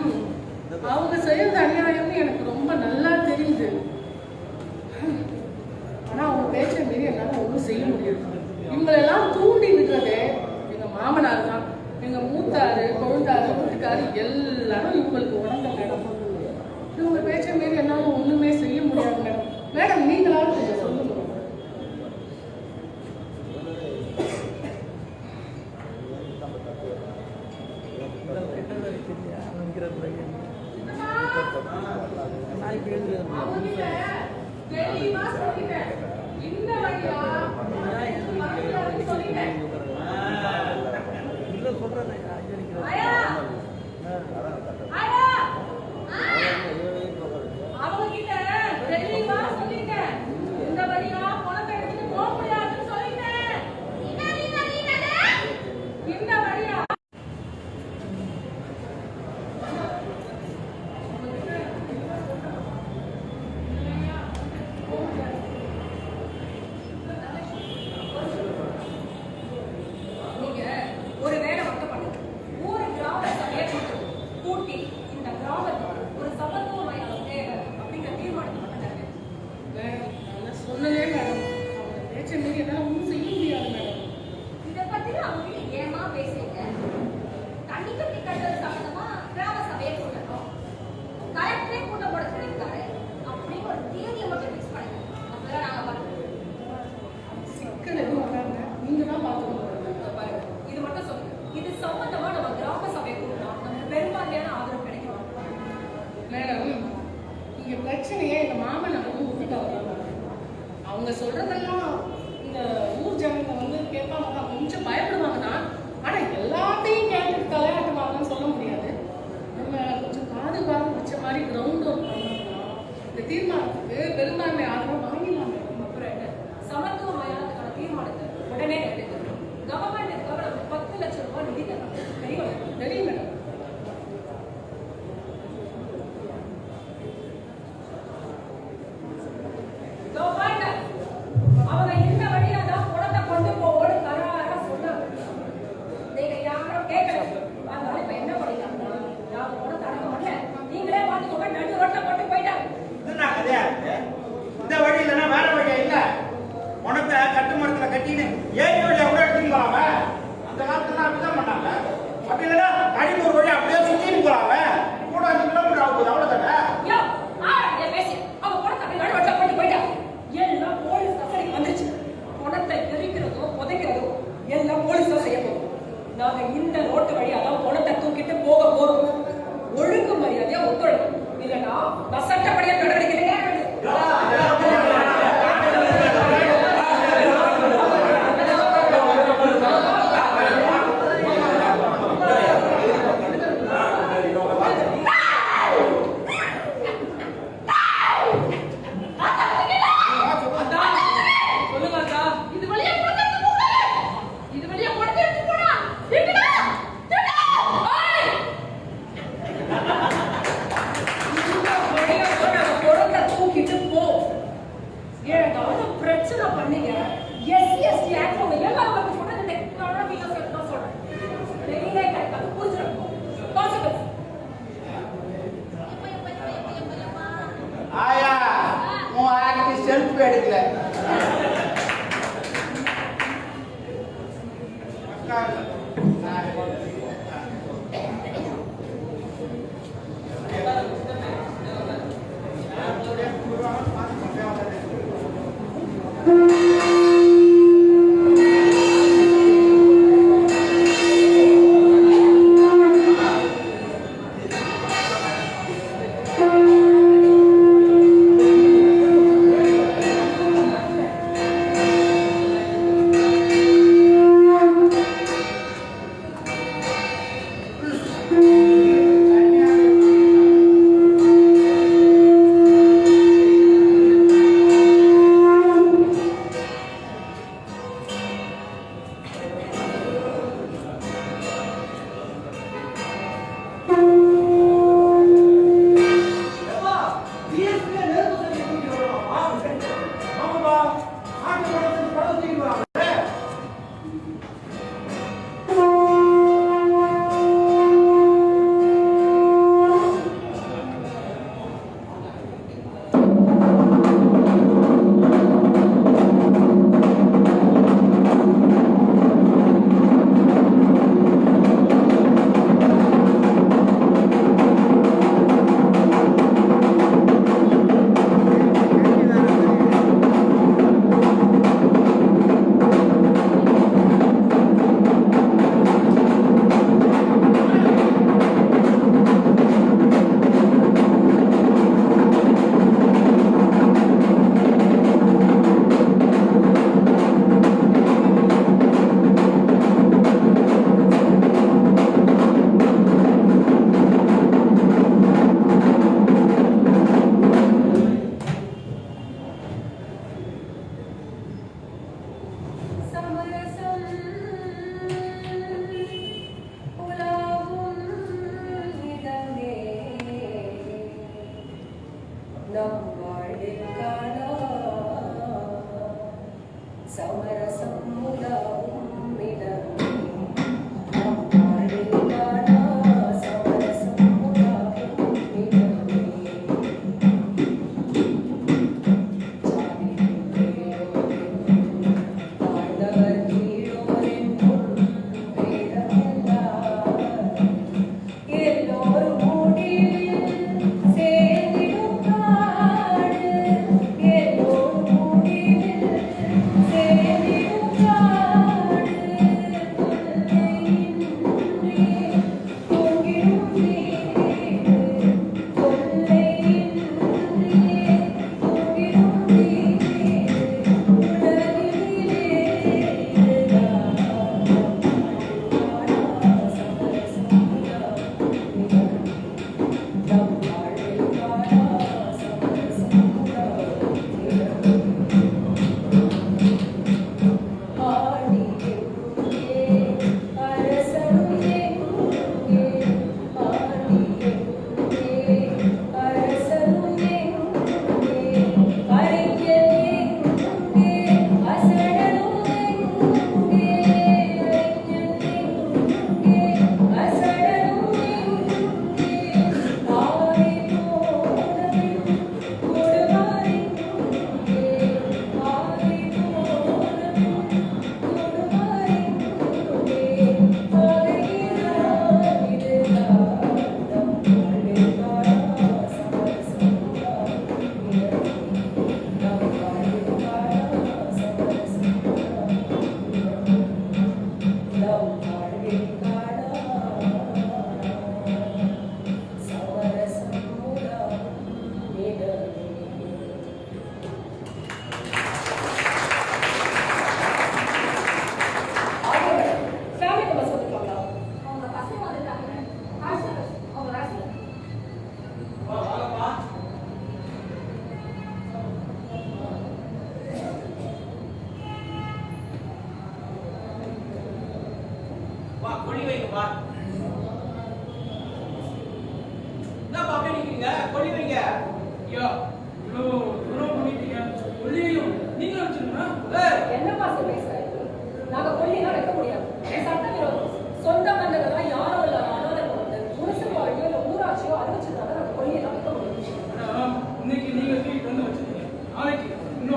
அவங்க செய்யறது அநியாயம்னு எனக்கு ரொம்ப நல்லா தெரியுது. ஆனா அவங்க பேச்ச மீறி என்னால ஒன்றும் செய்ய முடியாது. இவங்களெல்லாம் தூண்டி விடுறதே எங்க மாமனார் தான். எங்க மூத்தாரு, கொழுந்தாரு, வீட்டுக்காரு எல்லாரும் இவங்களுக்கு உடந்த மேடம். இவங்க பேச்ச மீறி என்னால ஒண்ணுமே செய்ய முடியாது மேடம். மேடம், நீங்களாவது கொஞ்சம் சொல்லுங்க. இந்த வழியா சொல்லிட்டேன். ஆயா ஆயா அவங்க கிட்ட தெளிவா சொல்லிட்டேன். இந்த வழியா பணத்தை எடுத்துட்டு போக முடியாதுன்னு சொல்லிட்டேன். இந்த வழியா நீங்க ஒரு வேலை மட்டும் பண்ணுங்க. ஊரு கிராம சபையை கூட்டி இந்த கிராமத்துக்கு ஒரு சமத்துவமயம் தேவை அப்படிங்கிற தீர்மானத்தை பண்ணாங்க. நான் சொன்னதே மேடம், அவங்க பேச்ச மீறி என்னால ஒன்றும் செய்ய முடியாது மேடம். இதை பத்தி அவங்க கிட்ட ஏமா பேசுறீங்க? தண்ணி கட்டி கட்டுறது சம்பந்தமா கிராம சபையை கூட்டணும், கலெக்டரே கூட்டம் போட சொல்லியிருக்காரு அப்படின்னு ஒரு தேதியை மட்டும் ஃபிக்ஸ் பண்ணுங்க. அப்பதான் நாங்க பண்ணுவோம். சிக்கல் எதுவும் வராங்க, நீங்க தான் பார்த்துக்கணும். பாருங்க, இது மட்டும் சொல்லுங்க. இது சம்பந்தமா நம்ம கிராம சபையை கூட்டணும், நமக்கு பெரும்பான்மையான ஆதரவு கிடைக்கும். மேடம், இங்க பிரச்சனையே எங்க மாமன் வந்து ஊத்திட்டு வர்றாங்க. அவங்க சொல்றதெல்லாம் இந்த ஊர் ஜனங்க வந்து கேட்பாங்க தான், கொஞ்சம் பயப்படுவாங்க தான். ஆனா எல்லாத்தையும் கேட்டுட்டு தலையாட்டுவாங்கன்னு சொல்ல முடியாது. நம்ம கொஞ்சம் காது வச்ச மாதிரி கிரவுண்ட் ஒர்க் பண்ணோம்னா இந்த தீர்மானத்துக்கு பெரும்பான்மை ஆதரவு வாங்கிடலாம் மேடம். அப்படி இல்லைன்னா அடிப்பூர் வழி அப்படியே சுத்திட்டு போலாமே. கூட 5 கிலோமீட்டர் ஆகுது, அவ்வளவுதானே? யோ, ஆ பேசி அவ பணத்தை அப்படி நடுவட்ட போட்டு போயிட்டா. எல்லாம் போலீஸ் கஸ்டடிக்கு வந்துருச்சு. பணத்தை எரிக்கிறதோ புதைக்கிறதோ எல்லாம் போலீஸ் தான் செய்ய போறோம். நாங்க இந்த ரோட்டு வழியா தான் பணத்தை தூக்கிட்டு போக போறோம். ஒழுங்கு மரியாதையா ஒத்துழைக்கும், இல்லைன்னா நான் சட்டப்படியா நடவடிக்கை ஆயா உன் ஆக்டி செல்ஃபி எடுக்கல. எல்லோரும் மூடி சேர்ந்திடும்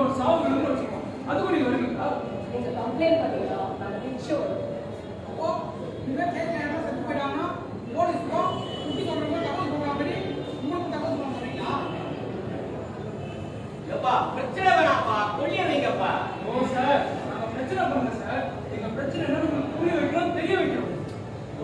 ஒரு சாவு விழுந்து வச்சுக்கோம். அதுக்கு நீங்க வருவீங்களா? நீங்க கம்ப்ளைண்ட் பண்ணீங்களா? நான் நிச்சயம் அப்போ இந்த கேட்க என்ன செத்து போயிடாம போலீஸ்க்கும் குட்டி சொல்றவங்க தகவல் போடுற மாதிரி உங்களுக்கு தகவல் சொல்ல போறீங்களா? எப்பா பிரச்சனை வேணாப்பா, கொல்லிய வைங்கப்பா. ஓ சார், நாங்க பிரச்சனை பண்ணல சார். எங்க பிரச்சனை என்னன்னு உங்களுக்கு புரிய வைக்கணும், தெரிய வைக்கணும்.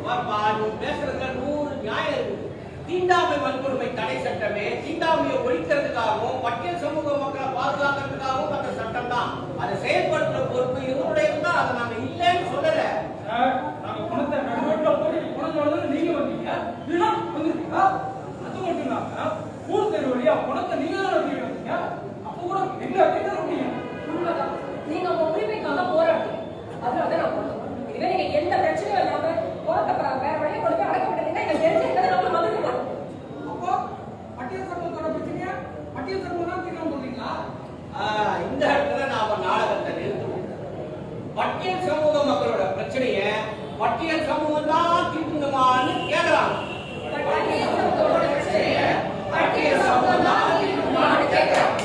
வாப்பா, நீ பேசுறதுல 100 நியாயம் இருக்கு. தீண்டாமை வன்கொடுமை தடை சட்டமே தீண்டாமையை ஒழிக்கிறதுக்காகவும் பட்டியல் சமூக மக்களை பாதுகாக்கிறதுக்காகவும் அந்த சட்டம் தான். அதை செயல்படுத்துற பொறுப்பு இவருடைய தான். அதை நாங்க இல்லைன்னு சொல்லல சார். நாங்க பணத்தை நடுரோட்ல போட்டு பணத்தோட நீங்க வந்தீங்க, இல்லைன்னா வந்துருக்கீங்களா? அது மட்டும் இல்லாம ஊர் தெரு வழியா பணத்தை நீங்க தான் வந்தீங்க. அப்போ கூட எங்க கேட்க முடியும். உண்மைதான். நீங்க உங்க உரிமைக்காக போராடுறீங்க. அதனால நான் போறேன். இதுவே நீங்க எந்த பிரச்சனையும் இல்லாம போராட்ட வேற வழியை கொண்டு போய் அடக்க விட்டீங்கன்னா எங்க தெரிஞ்சுக்கிறது நம்ம மதுக்கு போறோம். அப்போ பட்டியல் சமூகத்தோட பிரச்சனையா பட்டியல் சமூகம் தான் தீர்வு சொல்றீங்களா? இந்த இடத்துல நாம நாடகத்தை நிறுத்துவோம். பட்டியல் சமூக மக்களோட பிரச்சனைய பட்டியல் சமூகம் தான் தீர்க்கணுமான்னு கேட்கறாங்க. பட்டியல் சமூகத்தோட பிரச்சனைய பட்டியல் சமூகம் தான் தீர்க்கணுமான்னு கேட்கறாங்க.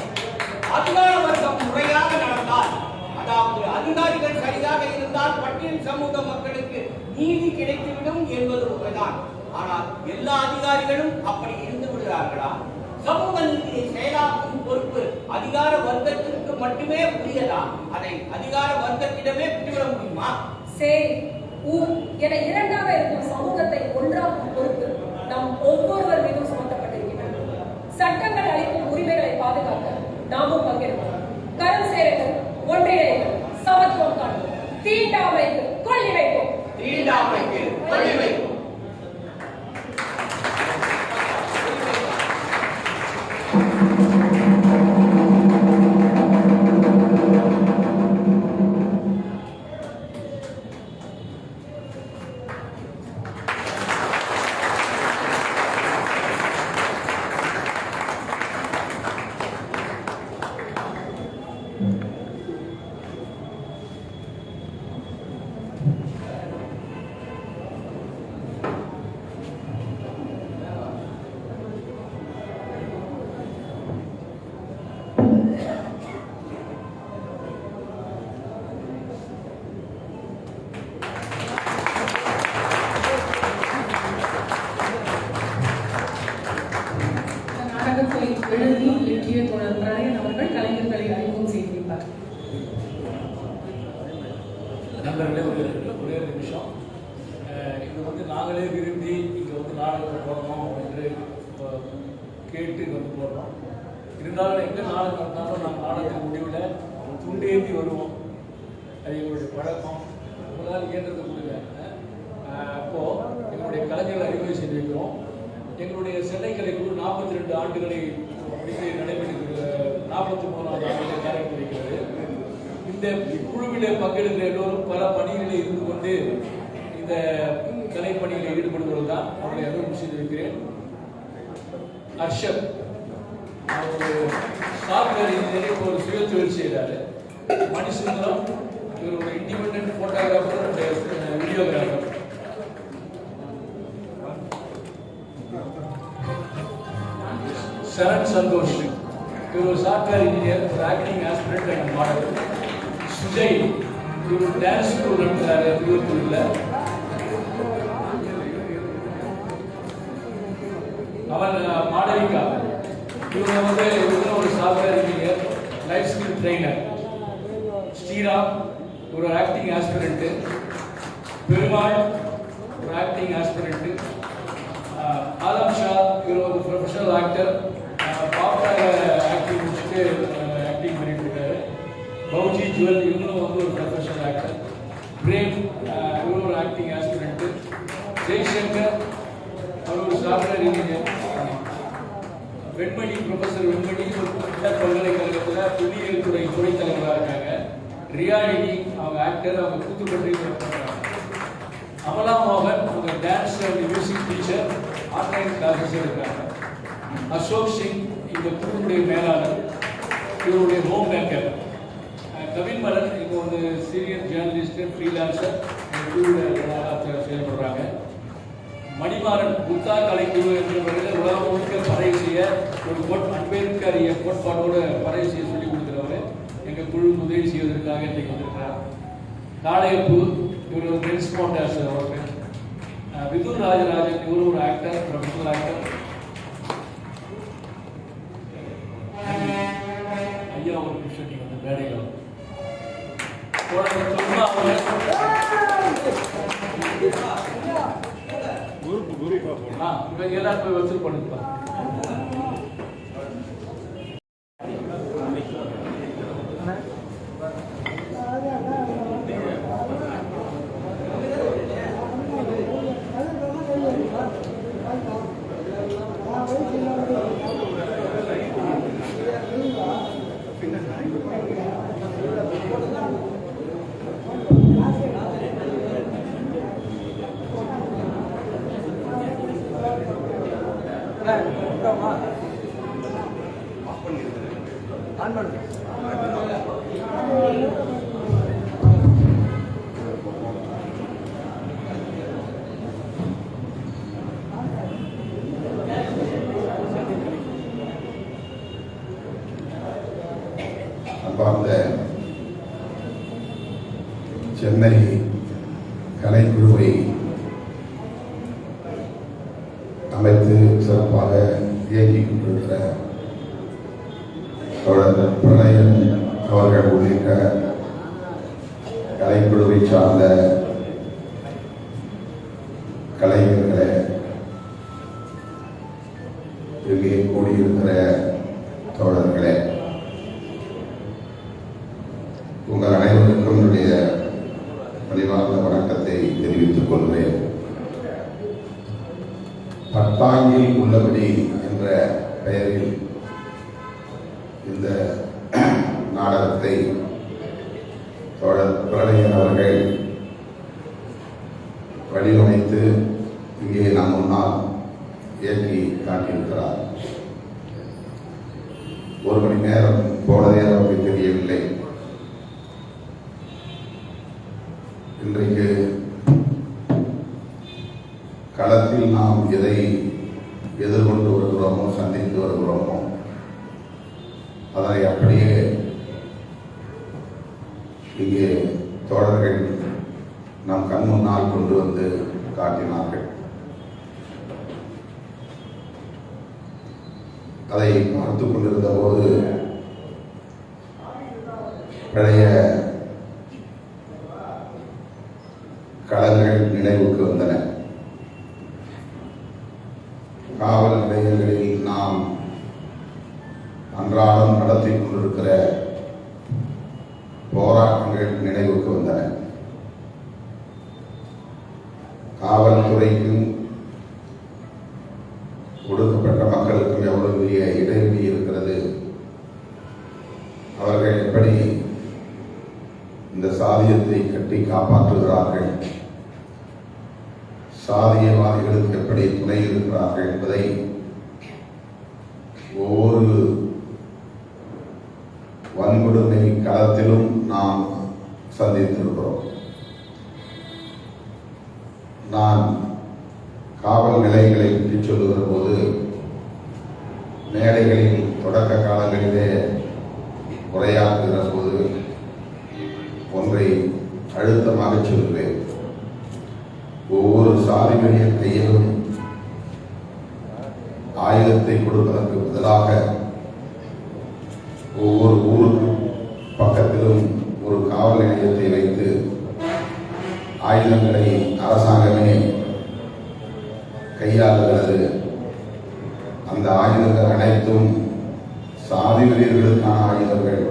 அதிகார வர்க்கம் முறையாக நடந்தால், அதாவது அதிகாரிகள் சரியாக இருந்தால் பட்டியல் சமூக மக்களுக்கு நீதி கிடைத்துவிடும் என்பது உண்மைதான். ஆனால் எல்லா அதிகாரிகளும் அப்படி இருந்து விடுகிறார்களா? சமூக நீதியை செயலாக்கும் பொறுப்பு அதிகார வர்க்கத்திற்கு மட்டுமே உரியதா? அதை அதிகார வர்க்கத்திடமே விட்டுவிட முடியுமா? சரி, ஊர் என இரண்டாக இருக்கும் சமூகத்தை ஒன்றாக்கும் பொறுப்பு நம் ஒவ்வொருவர் மீதும் சுமத்தப்பட்டிருக்கின்றன. சட்டங்கள் அளிக்கும் உரிமைகளை பாதுகாக்க நாமும் பங்கெடுப்போம். கரம் சேருங்கள், ஒன்றிணைங்கள், சமத்துவம் காண்போம், தீண்டாமைக்கு கொல்லி வைப்போம். தீண்டாமைக்கு கொல்லி வைப்போம். நாடகத்தை எழுதி இயற்றிய தோழர் பிரணயன் அவர்கள் கலைஞர்களை அறிமுகம் செய்திருப்பார். நண்பர்களே, ஒரே நிமிஷம். இது வந்து நாங்களே விரும்பி இங்கே வந்து நாடகத்தை போடணும் என்று கேட்டு வந்து போடுறோம். இருந்தாலும் எங்கே நாடகம் இருந்தாலும் நாங்கள் நாடகத்தின் முடிவில் துண்டேந்தி வருவோம். அது எங்களுடைய பழக்கம். உங்களால் இயன்றதை கொடுங்க. அப்போது எங்களுடைய கலைஞர்கள் அறிமுகம் செய்து வைக்கிறோம். எங்களுடைய சென்னை கலைக்குழு 42 ஆண்டுகளை முடித்து நடைபெற்று 43வது ஆண்டிலே காரியம் இருக்கிறது. இந்த குழுவிலே பங்கெடுக்கிற எல்லோரும் பல பணிகளில் இருந்து கொண்டு இந்த கலைப்பணியில் ஈடுபடுவது தான் அவர்களை அறிமுகம் செய்து வைக்கிறேன். அர்ஷத் அவர் சாஃப்ட்வேர் இன்ஜினியரிங் ஒரு சுய தொழில் செய்கிறாரு. மணிசுந்தரம் இவர் ஒரு இண்டிபெண்டன்ட் போட்டோகிராஃபர், வீடியோகிராஃபர். சரண் சந்தோஷ் இவர் ஒரு சாஃப்ட்வேர் இன்ஜினியர், ஒரு acting aspirant and model. Sujay இவர் ஒரு டான்ஸ் ஸ்கூல் நடத்துகிறாரு திருவத்தூரில். அவன் மாடலிகா இவங்க வந்து ஒரு software engineer, life skill trainer. Sriram ஒரு ஆக்டிங் ஆஸ்பிரண்ட். பெருமாள் ஒரு ஆக்டிங் ஆஸ்பிரண்ட். ஆலம் ஷா இவர் ஒரு ப்ரொஃபஷனல் ஆக்டர், பாப்பாக ஆக்டிங் முடிச்சுட்டு ஆக்டிங் பண்ணிட்டு இருக்காரு. பவுஜி ஜுவல் இவங்களும் வந்து ஒரு ப்ரொஃபஷனல் ஆக்டர். பிரேம் இவர் ஒரு ஆக்டிங் ஆஸ்பிரண்ட். ஜெய்சங்கர் அவர் ஒரு சாஃப்ட்வேர் இன்ஜினியர். வெண்மணி ப்ரொஃபஸர் வெண்மணி ஒரு பல்கலைக்கழகத்தில் புள்ளியியல் துறை துணைத் தலைவராக இருக்காங்க. ரியாலினி அவங்க ஆக்டர், அவங்க கூத்துப்பட்டி பண்ணுறாங்க. அமலா மோகன் அவங்க dance and music teacher, online classes எடுக்கிறாங்க. அசோக் சிங் இந்த குழுவுடைய மேலாளர், இவருடைய ஹோம் மேக்கர். கவின் மலன் இப்போ வந்து சீனியர் ஜேர்னலிஸ்ட், ஃப்ரீலான்சர், குழுவில் செயல்படுறாங்க. மணிமாறன் புத்தா கலைக்குழு என்ற வகையில் உலகம் முழுக்க பறையை செய்ய ஒரு அம்பேத்கரிய கோட்பாடோடு பறையை செய்ய சொல்லிக் கொடுக்குறவர். எங்கள் குழுவுக்கு உதவி செய்வதற்காக இன்றைக்கு வந்திருக்கிறார். நாளையப்பு இவர் ஒரு ரெஸ்பாண்டர்ஸ் அவர்கள். விதுர் ராஜராஜன் இவர் ஒரு ஆக்டர், ப்ரொஃபஷனல் ஆக்டர். ஐயா ஒரு நிமிஷம் நீங்கள் வந்து மேடையில் சும்மா இவங்க எல்லாரும் போய் வசூல் பண்ணிருப்பாங்க. அன்பார்ந்த சென்னை கலைக்குழுவை அமைத்து சிறப்பாக இயக்கிக் கொண்டிருக்கிற தோழர் பிரணயன் அவர்கள் உள்ளிட்ட கலைக்குழுவை சார்ந்த கலைஞர்களே, இங்கே கூடியிருக்கிற தோழர்களே, உங்கள் அனைவருக்கும் என்னுடைய பணிவார்ந்த வணக்கத்தை தெரிவித்துக் கொள்கிறேன். பட்டாங்கில் உள்ளபடி என்ற பெயரில் இந்த நாடகத்தை தோழர் பிரணயன் அவர்கள் வடிவமைத்து இங்கே நம் முன்னால் இயக்கி காட்டியிருக்கிறார். ஒரு மணி நேரம் போனதே அவருக்கு தெரியவில்லை. இன்றைக்கு களத்தில் நாம் எதை எதிர்கொண்டு வருகிறோமோ, சந்தித்து வருகிறோமோ, அதனை அப்படியே இங்கே தோழர்கள் நம் கண் முன்னால் கொண்டு வந்து காட்டினார்கள். அதை பார்த்து கொண்டிருந்த போது பழைய களங்கள் நினைவுக்கு வந்தன. காவல் நிலையங்களில் நாம் அன்றாடம் நடத்தி கொண்டிருக்கிற போராட்டங்கள் நினைவுக்கு வந்தன. காவல்துறைக்கும் ஒடுக்கப்பட்ட மக்களுக்கும் எவ்வளவு பெரிய இடைவெளி இருக்கிறது, அவர்கள் எப்படி இந்த சாதியத்தை கட்டி காப்பாற்றுகிறார்கள், சாதியவாதிகளுக்கு எப்படி துணை இருக்கிறார்கள் என்பதை ஒவ்வொரு வன்கொடுமை களத்திலும் நாம் சந்தித்திருக்கிறோம். நான் காவல் நிலையங்களை பற்றி சொல்லுகிற போது மேடைகளில் தொடக்க காலங்களிலே உரையாற்றுகிற போது ஒன்றை அழுத்தமாக சொல்லுவேன். ஒவ்வொரு சாதிகளிய கையிலும் ஆயுதத்தை கொடுப்பதற்கு பதிலாக ஒவ்வொரு ஊருக்கு பக்கத்திலும் ஒரு காவல் நிலையத்தை வைத்து ஆயுதங்களை அரசாங்கமே கையாளுகிறது. அந்த ஆயுதங்கள் அனைத்தும் சாதி வெறியர்களுக்கான ஆயுதங்கள்,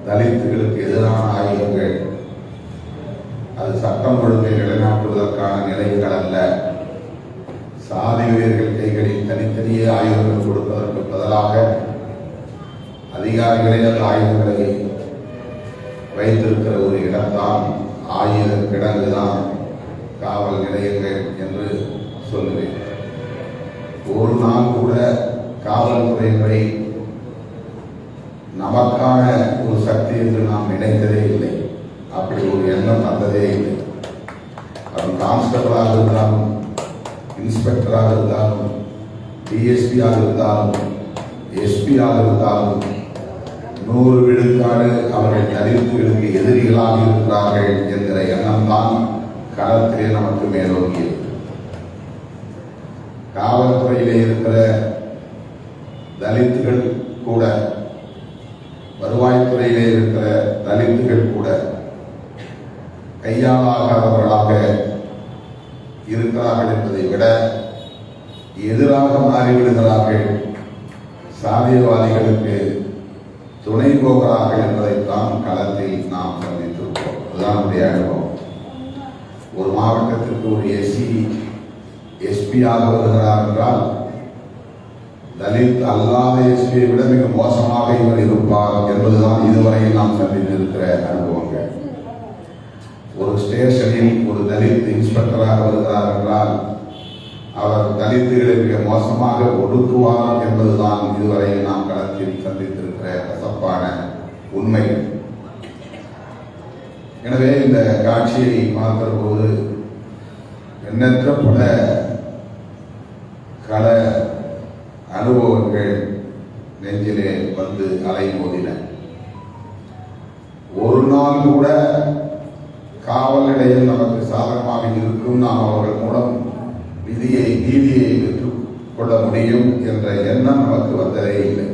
தலித்துகளுக்கு எதிரான ஆயுதங்கள். அது சட்டம் ஒழுங்கை நிலைநாட்டுவதற்கான நிலைகள் அல்ல. சாதி வெறியர்கள் கைகளில் தனித்தனியே ஆயுதங்கள் கொடுப்பதற்கு பதிலாக அதிகாரிகளே அந்த ஆயுதங்களை வைத்திருக்கிற ஒரு இடம்தான் ஆயுத கிடங்குதான் காவல் நிலையங்கள் என்று சொல்லுவேன். ஒரு நாள் கூட காவல்துறையினரை நமக்கான ஒரு சக்தி என்று நாம் நினைத்ததே இல்லை. அப்படி ஒரு எண்ணம் வந்ததே இல்லை. அவன் கான்ஸ்டபிளாக இருந்தாலும், இன்ஸ்பெக்டராக இருந்தாலும், டிஎஸ்பியாக இருந்தாலும், எஸ்பியாக இருந்தாலும், 100 விழுக்காடு அவர்கள் தலித்துகளுக்கு எதிரிகளாக இருக்கிறார்கள் என்கிற எண்ணம் தான் களத்திலே நமக்கு மேலோங்கியது. காவல்துறையிலே இருக்கிற தலித்துகள் கூட, வருவாய்த்துறையிலே இருக்கிற தலித்துகள் கூட கையாளாகாதவர்களாக இருக்கிறார்கள் என்பதை விட எதிராக மாறிவிடுகிறார்கள், சாதியவாதிகளுக்கு துணை போகிறார்கள் என்பதைத்தான் களத்தில் நாம் சந்தித்திருக்கிறோம். அதுதான் நம்முடைய அனுபவம். ஒரு மாவட்டத்திற்கு ஒரு எஸ்பியாக வருகிறார் என்றால் தலித் அல்லாத எஸ்பியை விட மிக மோசமாக இவர் இருப்பார் என்பதுதான் இதுவரையில் நாம் சந்தித்திருக்கிற அனுபவங்கள். ஒரு ஸ்டேஷனில் ஒரு தலித் இன்ஸ்பெக்டராக வருகிறார் என்றால் அவர் தலித்துகளை மிக மோசமாக ஒடுக்குவார் என்பதுதான் இதுவரையில் நாம் களத்தில் சந்தித்திருக்கிற கசப்பான உண்மை. எனவே இந்த காட்சியை பார்க்கிற போது எண்ணற்ற பல கள அனுபவங்கள் நெஞ்சிலே வந்து அலைமோதின. ஒரு நாள் கூட காவல் நிலையம் நமக்கு சாதகமாக இருக்கும், நாம் அவர்கள் மூலம் நீதியை பெற்றுக் கொள்ள முடியும் என்ற எண்ணம் நமக்கு வந்ததே இல்லை.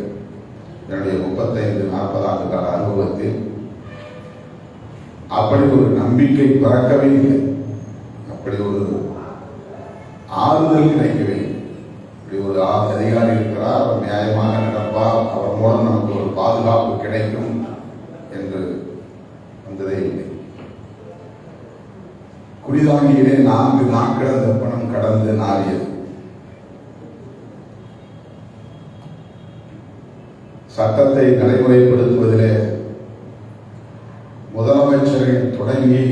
என்னுடைய 35-40 ஆண்டு கால அனுபவத்தில் அப்படி ஒரு நம்பிக்கை பிறக்கவே இல்லை, அப்படி ஒரு ஆறுதல் கிடைக்கவே இல்லை. இப்படி ஒரு அதிகாரி இருக்கிறார், அவர் நியாயமாக நடப்பார், அவர் மூலம் நமக்கு ஒரு பாதுகாப்பு கிடைக்கும் என்று வந்ததே இல்லை. குடிதாங்கியிலே 4 நாட்கள் அந்த பணம் கடந்து நாறியது. சட்டத்தை நடைமுறைப்படுத்துவதிலே முதலமைச்சர்கள் தொடங்கி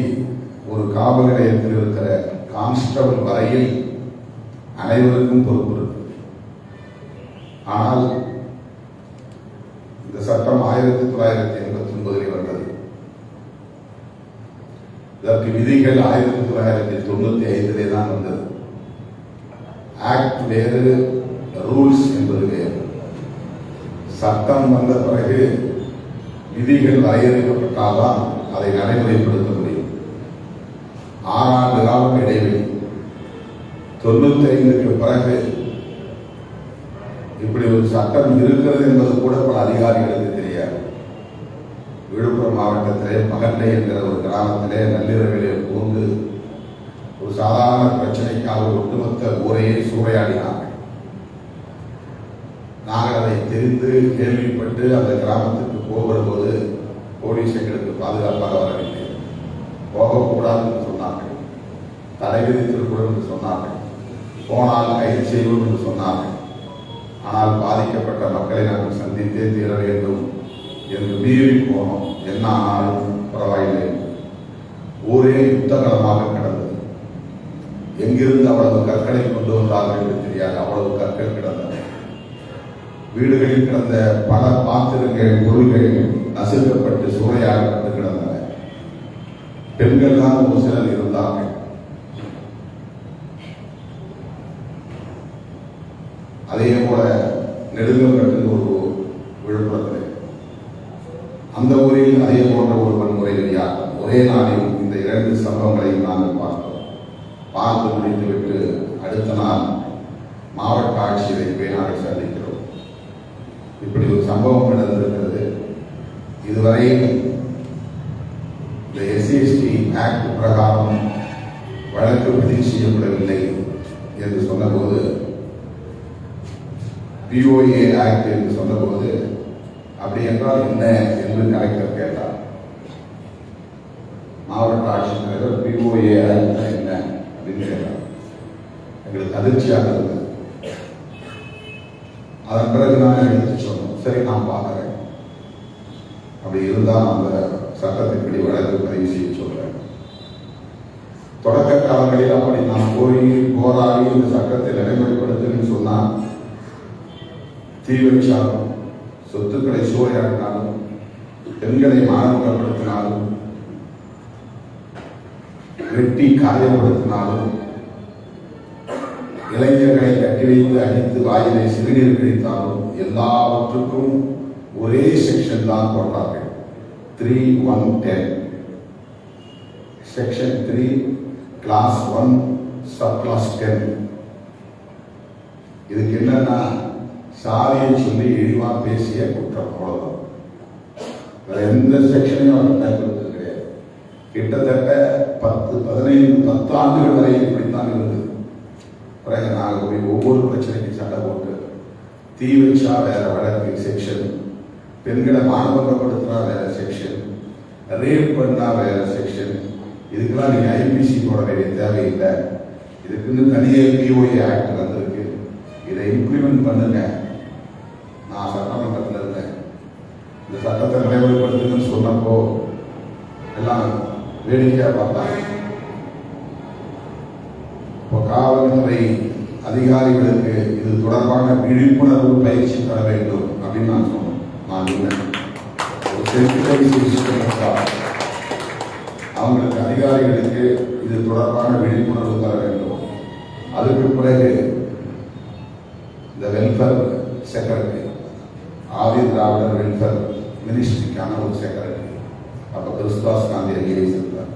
ஒரு காவல் நிலையத்தில் இருக்கிற கான்ஸ்டபிள் வரையில் அனைவருக்கும் பொறுப்பு இருக்கு. ஆனால் இந்த சட்டம் 1989 வந்தது. இதற்கு விதிகள் 1995 தான் வந்தது. ஆக்ட் வேறு, ரூல்ஸ் என்பது வேறு. சட்டம் வந்த பிறகு விதிகள் வரையறுக்கப்பட்டால்தான் அதை நடைமுறைப்படுத்த முடியும். 6 ஆண்டு காலம் இடைவெளி. 95க்கு பிறகு இப்படி ஒரு சட்டம் இருக்கிறது என்பது கூட பல அதிகாரிகளுக்கு தெரியாது. விழுப்புரம் மாவட்டத்திலே மகண்டை என்கிற ஒரு கிராமத்திலே நள்ளிரவிலே புகுந்து ஒரு சாதாரண பிரச்சனைக்காக ஒட்டுமொத்த ஊரையே சூறையாடினார்கள். நாங்கள் அதை தெரிந்து கேள்விப்பட்டு அந்த கிராமத்துக்கு போகிற போது போலீஸ் எங்களுக்கு பாதுகாப்பாக வரவில்லை, போகக்கூடாது என்று சொன்னார்கள், தடை விதித்திருக்கிறோம் என்று சொன்னார்கள், போனால் கைது செய்வோம் என்று சொன்னார்கள். ஆனால் பாதிக்கப்பட்ட மக்களை நாங்கள் சந்தித்தே தீர வேண்டும் என்று மீறி போனோம். என்ன ஆனாலும் பரவாயில்லை. ஊரே யுத்தகலமாக கிடந்தது. எங்கிருந்து அவ்வளவு கற்களை கொண்டு வந்தார்கள் என்று தெரியாது, அவ்வளவு கற்கள் கிடந்தன. வீடுகளில் கிடந்த பல பாத்திரங்கள், பொருள்கள் நசுக்கப்பட்டு சூறையாடப்பட்டு கிடந்தன. பெண்கள் தான் ஒரு சிலர் இருந்தார்கள். அதே போல நெடுங்கல்பட்டு ஒரு விழுப்புரத்தில், அந்த ஊரில் அதே போன்ற ஒரு வன்முறை வெளியாகும். ஒரே நாளில் இந்த 2 சம்பவங்களையும் நாங்கள் பார்த்தோம். பார்த்து முடித்துவிட்டு அடுத்த நாள் மாவட்ட ஆட்சியரை போய் நாங்கள் சந்திக்கிறோம். இப்படி ஒரு சம்பவம் நடந்திருக்கிறது. இதுவரை இந்த SC/ST ஆக்ட் பிரகாரம் வழக்கு பதிவு செய்யப்படவில்லை என்று சொன்னபோது, POA ஆக்ட் என்று சொன்னபோது, அப்படி என்றால் என்ன என்று கலெக்டர் கேட்டார். மாவட்ட ஆட்சித்தலைவர் POA ஆக்ட் என்ன அப்படின்னு கேட்டார். எங்களுக்கு அதிர்ச்சியாக இருந்தது. அதன் பிறகு நான் எடுத்து சொன்னோம், சரி நான் பார்க்குறேன், அப்படி இருந்தால் அந்த சட்டத்தின்படி வழக்கு பதிவு செய்ய சொல்றேன். தொடக்க காலங்களில் அப்படி நான் போராடி இந்த சட்டத்தை நடைமுறைப்படுத்துன்னு சொன்னால், தீ வச்சாலும், சொத்துக்களை சூறையாடினாலும், பெண்களை மானமுகப்படுத்தினாலும், வெட்டி காயப்படுத்தினாலும், இளைஞர்களை கட்டி வைத்து அடித்து வாயிலை சிறுநீர் கழித்தாலும் எல்லாவற்றுக்கும் ஒரே செக்ஷன் தான் போட்டார்கள். 3(1)(10 செக்ஷன் 3 கிளாஸ் 1 சப் கிளாஸ் 10. இதுக்கு என்னன்னா சாதியை சொல்லி இழிவா பேசிய குற்றம், அவ்வளவுதான். வேற எந்த செக்ஷனையும் அவர் பயன்படுத்துறது கிடையாது. கிட்டத்தட்ட 10 ஆண்டுகள் வரை இப்படித்தான் இருந்தது. பிறகு நாங்கள் போய் ஒவ்வொரு பிரச்சனைக்கு சண்டை போட்டு தீ வச்சா வேற வழக்கு செக்ஷன், பெண்களை மானபங்கப்படுத்தினா வேற செக்ஷன், ரேப் பண்ணா வேற செக்ஷன். இதுக்கெல்லாம் நீங்க ஐபிசி போட வேண்டிய தேவையில்லை. இதுக்குன்னு தனியே பிஓஏ ஆக்ட் வந்திருக்கு. இதை இம்ப்ளிமெண்ட் பண்ணுங்க. நான் சட்டமன்றத்தில் இருந்தேன். இந்த சட்டத்தை நடைமுறைப்படுத்துங்கன்னு சொன்னப்போ எல்லாம் வேடிக்கையா பார்த்தாங்க. இப்போ காவல்துறை அதிகாரிகளுக்கு இது தொடர்பான விழிப்புணர்வு பயிற்சி தர வேண்டும் அப்படின்னு நான் சொன்னேன். அவங்களுக்கு அதிகாரிகளுக்கு இது தொடர்பான விழிப்புணர்வு தர வேண்டும். அதுக்கு பிறகு இந்த welfare secretary, Adi Dravidar welfare மினிஸ்ட்ரிக்கான ஒரு செக்ரட்டரி, அப்ப கிறிஸ்தாஸ் காந்தி ஐஏஎஸ் இருந்தார்.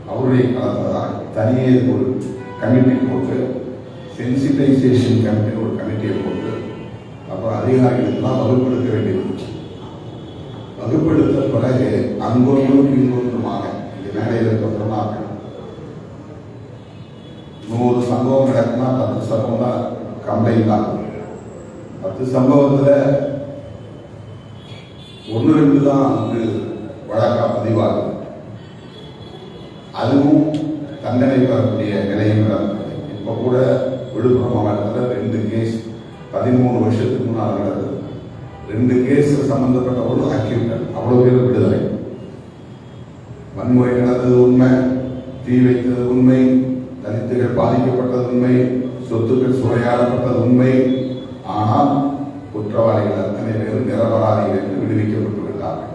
அவருடைய காலத்தான் தனியே ஒரு கமிட்டி போட்டு, சென்சிட்டைசேஷன் கமிட்டி ஒரு கமிட்டியை போட்டு அப்புறம் அதிகாரிகளுக்கெல்லாம் வகுப்படுத்த வேண்டியிருந்துச்சு. வகுப்படுத்த பிறகு அங்கொன்றும் இங்கொன்றுமாக இந்த மேடையில் இருக்க 100 சம்பவம் நடக்குன்னா 10 சம்பவம் தான் கம்ப்ளைண்ட் ஆகும். 10 சம்பவத்துல 1-2 தான் வந்து வழக்கா பதிவாகுது. அதுவும் தண்டனை பெறக்கூடிய நிலையும் நடந்தது. இப்ப கூட விழுப்புரம் மாவட்டத்தில் 2 கேஸ் 13 வருஷத்துக்கு முன்னால் நடந்தது. 2 கேஸ் சம்பந்தப்பட்டவர்கள் அக்யூட்டட், அவ்வளவு பேர் விடுதலை. வன்முறை நடந்தது உண்மை, தீ வைத்தது உண்மை, தலித்துகள் பாதிக்கப்பட்டது உண்மை, சொத்துக்கள் சூறையாடப்பட்டது உண்மை. ஆனால் குற்றவாளிகள் அத்தனை பேரும் நிரபராதிகள் என்று விடுவிக்கப்பட்டு விட்டார்கள்.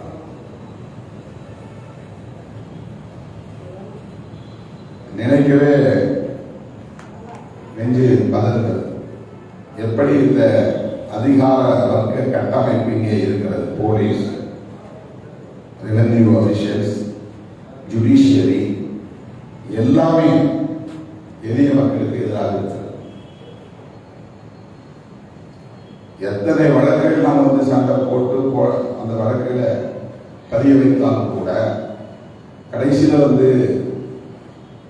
நினைக்கவே நெஞ்சு பதறுகிறது. எப்படி இந்த அதிகார வர்க்க கட்டமைப்பு இங்கே இருக்கிறது. போலீஸ், ரெவென்யூ ஆபீஷியல்ஸ், ஜுடிஷியரி எல்லாமே எளிய மக்களுக்கு எதிராக இருக்கிறது. எத்தனை வழக்குகள் நாம் வந்து சண்டை போட்டு அந்த வழக்குகளை பதிய வைத்தாலும் கூட கடைசியில் வந்து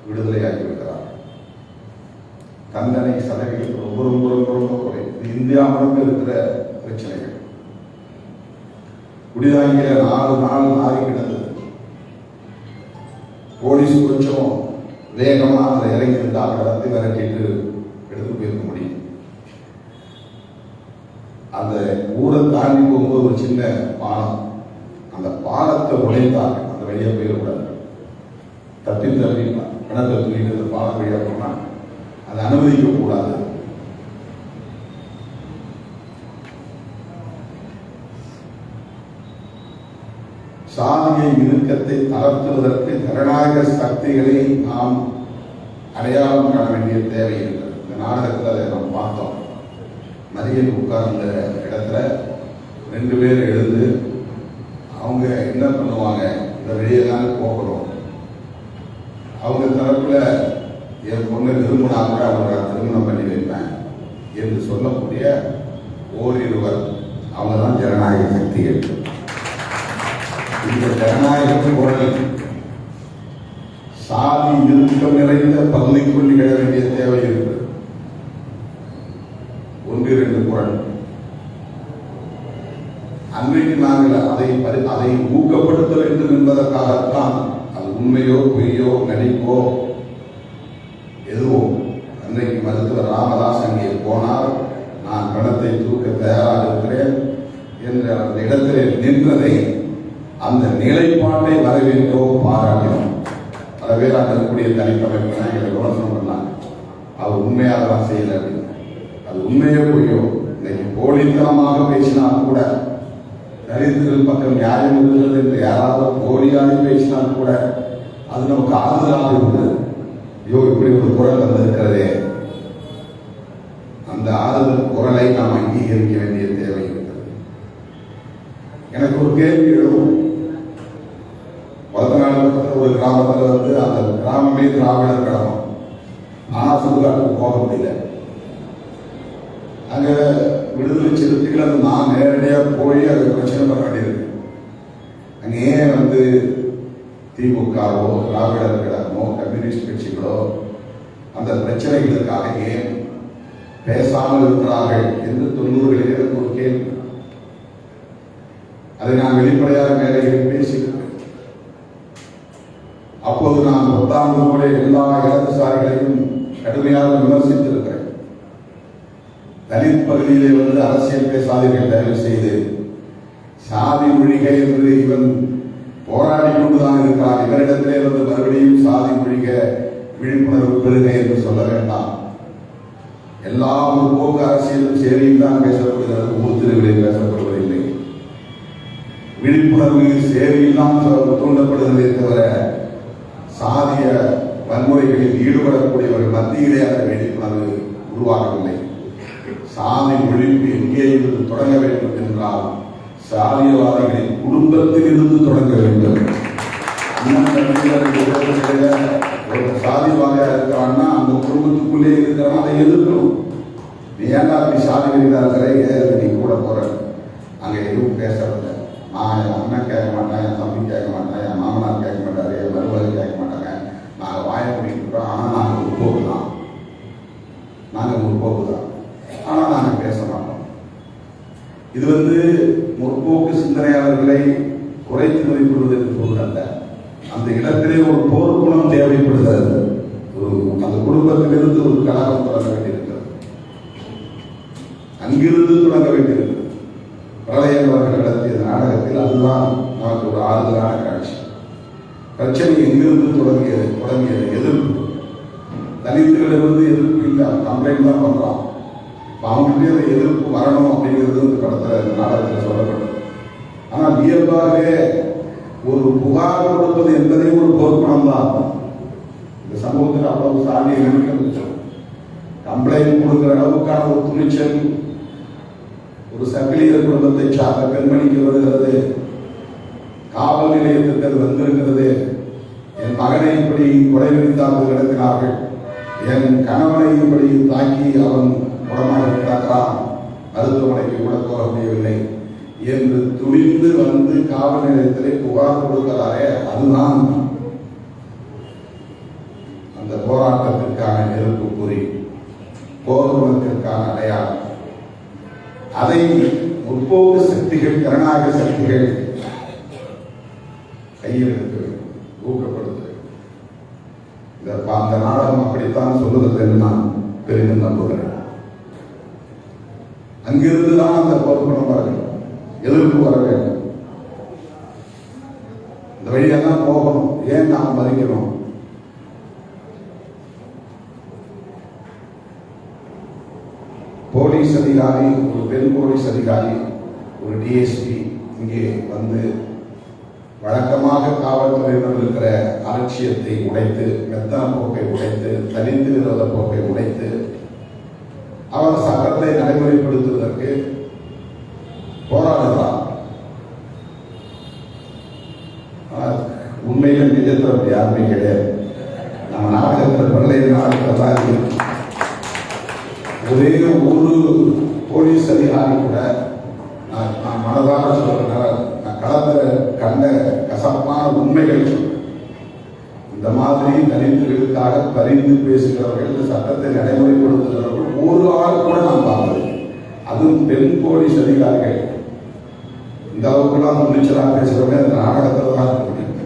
விடுதலையாகி விடுகிறார். தண்டனை சதவீதம் ரொம்ப ரொம்ப ரொம்ப ரொம்ப குறை. இது இந்தியா முழுக்க இருக்கிற பிரச்சனைகள். குடிதாங்கில 4 நாள் மாறி கிடந்தது. போலீஸ் கொஞ்சம் வேகமா அதை இறங்கி இருந்தால் கடத்தி விரட்டிட்டு எடுத்து போயிருக்க முடியும். அந்த ஊரை தாண்டி போகும்போது ஒரு சின்ன பாலம், அந்த பாலத்தை உடைத்தாங்க. அந்த வழியா போயிடக்கூடாது. தப்பி பணத்தை தூக்கிட்டு அந்த பாலம் வழியா போனா அதை அனுமதிக்க கூடாது. சாதிய இறுக்கத்தை தளர்த்துவதற்கு ஜனநாயக சக்திகளை நாம் அடையாளம் காண வேண்டிய தேவை இருக்கிறது. இந்த நாடகத்தில் அதை நாம் பார்த்தோம். மறியல் உட்கார்ந்த இடத்துல 2 பேர் எழுந்து அவங்க என்ன பண்ணுவாங்க, இந்த வெளியே தான் போகணும். அவங்க தரப்புல என் பொண்ணு விரும்பினா கூட அவங்க திருமணம் பண்ணி வைப்பேன் என்று சொல்லக்கூடிய ஓரிருவர் அவங்க தான் ஜனநாயக சக்திகள். இந்த ஜனநாயக குரல் சாதி இறுக்கம் நிறைந்த பகுதிக்குள் நிகழ வேண்டிய தேவை இருக்கிறது. 1-2 குரல். அன்றைக்கு நாங்கள் அதை ஊக்கப்படுத்த வேண்டும் என்பதற்காகத்தான், அது உண்மையோ பொய்யோ நடிப்போ எதுவோ, அன்றைக்கு மருத்துவர் ராமதாஸ் அங்கே போனால் நான் பணத்தை தூக்க தயாராக இருக்கிறேன் என்ற அந்த இடத்திலே நின்றதை, அந்த நிலைப்பாட்டை வரவேற்றோம், பாராட்டினோம். பல பேர் அங்கே இருக்கக்கூடிய தனிப்பமைப்பு எங்களை விமர்சனம் பண்ணாங்க. அவர் உண்மையாக தான் செய்யல அப்படின்னு. அது உண்மையோ பொய்யோ, இன்னைக்கு போலித்தனமாக பேசினால் கூட, தரித்திரல் பக்கம் நியாயம் இருக்கிறது என்று யாராவது போலியாக பேசினால் கூட அது நமக்கு ஆறுதலாக இருந்தது. ஐயோ இப்படி ஒரு குரல் வந்திருக்கிறதே, அந்த ஆறுதல் குரலை நாம் அங்கீகரிக்க வேண்டிய தேவை இருக்கிறது. எனக்கு ஒரு கேள்வி எழுதும். ஒரு கிராமத்தில் அந்த கிராமமே திராவிடர் கிராமம். ஆனால் சுடுகாட்டுக்கு போக முடியல. அங்கே விடுதலை சிறுத்தைகள் நான் நேரடியாக போய் அதை பிரச்சனை பண்ண வேண்டியிருக்கு. அங்கே ஏன் திமுகவோ திராவிடர் கழகமோ கம்யூனிஸ்ட் கட்சிகளோ அந்த பிரச்சனைகளுக்காக ஏன் பேசாமல் இருக்கிறார்கள் என்று 90களில் எனக்கு ஒரு கேள்வி. அதை நான் வெளிப்படையாக மேடைகளில் பேசியிருக்கிறேன். அப்போது நான் 10ஆம் வகுப்பிலே எல்லா இடதுசாரிகளையும் கடுமையாக விமர்சித்திருக்கிறேன். தலித் பகுதியிலே அரசியல் பேசாதீர்கள் தயவு செய்து, சாதி ஒழிக என்று இவன் போராடி கொண்டுதான் இருக்கிறார். இவரிடத்திலே மறுபடியும் சாதி ஒழிக விழிப்புணர்வு பெறுக என்று சொல்ல வேண்டாம். எல்லா முற்போக்கு அரசியலும் சேரியில் தான் பேசப்படுகிறது, ஊர்திருவிகளில் பேசப்படுவதில்லை. விழிப்புணர்வு சேரியில் தான் தூண்டப்படுகிறதே தவிர சாதிய வன்முறைகளில் ஈடுபடக்கூடியவர்கள் மத்தியிலே அந்த விழிப்புணர்வு உருவாகவில்லை. சாதி ஒழிப்பு எங்கே இருந்து தொடங்க வேண்டும் என்றால் சாதியவாதிகளின் குடும்பத்தில் இருந்து தொடங்க வேண்டும். ஒரு சாதிவாதியா இருக்கிறான்னா அந்த குடும்பத்துக்குள்ளே இருக்கிறான், அதை எதிர்க்கணும். நீ ஏன்டா அப்படி சாதி வழியா இருக்கிற, நீ கூட போற, அங்க எதுவும் பேசுறதில்ல. நான் என் அண்ணன் கேட்க மாட்டேன், என் தம்பி கேட்க மாட்டேன், என் மாமனார் கேட்க மாட்டாரு, என் மருமகள் கேட்க மாட்டாங்க. நாங்கள் வாய முடிக்கிறோம். ஆனால் நாங்கள் முற்போக்கு தான், ஆனால் நாங்கள் பேச மாட்டோம். இது முற்போக்கு சிந்தனையாளர்களை குறைத்து மதிப்பிடுவதற்கு பொருள் அல்ல. அந்த இடத்திலே ஒரு போர்க்குணம் தேவைப்படுகிறது. அந்த குடும்பத்திலிருந்து ஒரு கலகம் தொடங்க வேண்டியிருக்கிறது, அங்கிருந்து தொடங்க வேண்டியிருக்கிறது. பிரளயம் அவர்கள் நடத்திய நாடகத்தில் அதுதான் நமக்கு ஒரு ஆறுதலான காட்சி. பிரச்சனை எங்கிருந்து தொடங்கியது எதிர்ப்பு. தலித்துகளிலிருந்து எதிர்ப்பு இல்லை, கம்ப்ளைண்ட் தான் பண்றான். அவங்கள்ட்டே அந்த எதிர்ப்பு வரணும் அப்படிங்கிறது இந்த நாடகத்தில் சொல்லப்பட்டது. ஆனால் வியப்பாகவே ஒரு புகார் கொடுப்பது என்பதையும் ஒரு போர்க்குணம் தான். இந்த சமூகத்தில் அவ்வளவு சாதியை நினைக்கிறது. கம்ப்ளைண்ட் கொடுக்கிற அளவுக்கான ஒரு துணிச்சல் ஒரு சங்கிலியர் குடும்பத்தை சார்ந்த பெண்மணிக்கு வருகிறது. காவல் நிலையத்திற்கு வந்திருக்கிறது. என் மகனை இப்படி கொலை வைத்தார்கள் நடத்தினார்கள், என் கணவனை இப்படி தாக்கி அவன் குணமாகிறான், மருத்துவமனைக்கு கூட போக முடியவில்லை என்று துணிந்து காவல் நிலையத்திலே புகார் கொடுக்கிறாரே, அதுதான் அந்த போராட்டத்திற்கான நெருப்பு குறி, போர்க்குணத்திற்கான அடையாளம். அதை முற்போக்கு சக்திகள், ஜனநாயக சக்திகள் கையில் எடுக்க வேண்டும், ஊக்கப்படுத்த வேண்டும். அந்த நாடகம் அப்படித்தான் சொல்லுகிறது என்று நான் பெரிதும் நம்புகிறேன். அங்கிருந்துதான் அந்த போர்க்குணம் வர வேண்டும், எதிர்ப்பு வர வேண்டும். இந்த வழியெல்லாம் போகணும். ஏன் நாம் மதிக்கணும்? போலீஸ் அதிகாரி, ஒரு பெண் போலீஸ் அதிகாரி, ஒரு டிஎஸ்பி இங்கே வழக்கமாக காவல்துறையினர் இருக்கிற அலட்சியத்தை உடைத்து, மெத்தன போக்கை உடைத்து, தனித்து விரோத போக்கை உடைத்து அவர் சட்டத்தை நடைமுறைப்படுத்துவதற்கு போராடுகிறார். உண்மையில நிஜத்தில் அப்படி யாருமே கிடையாது. நம்ம நாடகத்தில் பிள்ளை நாடகத்தான் ஒரே ஒரு போலீஸ் அதிகாரி கூட நான் மனதார சொல்றேன், நான் கண்ட கசப்பான உண்மைகள் சொல்றேன். இந்த மாதிரி தலித்துகளுக்காக பரிந்து பேசுகிறவர்கள், சட்டத்தை நடைமுறைப்படுத்துகிறவர்கள் ஒரு ஆள் கூட நான் பார்த்தது. அதுவும் பெண் போலீஸ் அதிகாரிகள் இந்த அளவுக்குலாம் துணிச்சலாக பேசுறவங்க அந்த நாடகத்தில் தான் இருக்க முடியும்.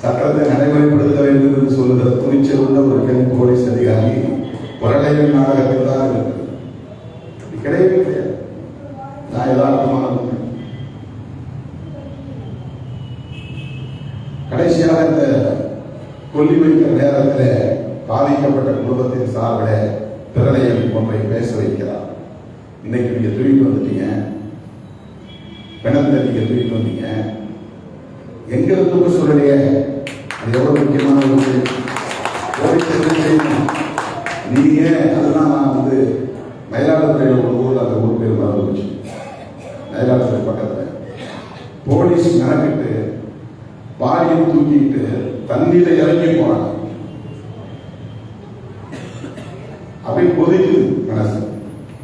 சட்டத்தை நடைமுறைப்படுத்த வேண்டும் என்று சொல்லுகிற துணிச்சல் உள்ள ஒரு பெண் போலீஸ் அதிகாரி பிரளயம் நாடகத்தில் தான் இருக்கிறது. கிடையவே கிடையாது. நான் யதார்த்தமான கடைசியாக இந்த கொல்லி வைக்கிற நேரத்தில் பாதிக்கப்பட்ட குடும்பத்தின் சார்பில் பிரளயம் ஒன்றை பேச வைக்கிறார். இன்னைக்கு நீங்க தூக்கிட்டு வந்துட்டீங்க, பிணத்தை நீங்க தூக்கிட்டு வந்தீங்க, எங்களை தூக்க சொல்லலையே, அது எவ்வளவு முக்கியமான நீங்க. அதுதான் நான் மயிலாடுதுறையில் ஒரு ஊர், அந்த ஊர் பேர் மறந்து போச்சு, மயிலாடுதுறை போலீஸ் நடக்கிட்டு பாடியை தூக்கிட்டு தண்ணீரை இறங்கி போறாங்க. அப்படி கொதிக்குது மனசு.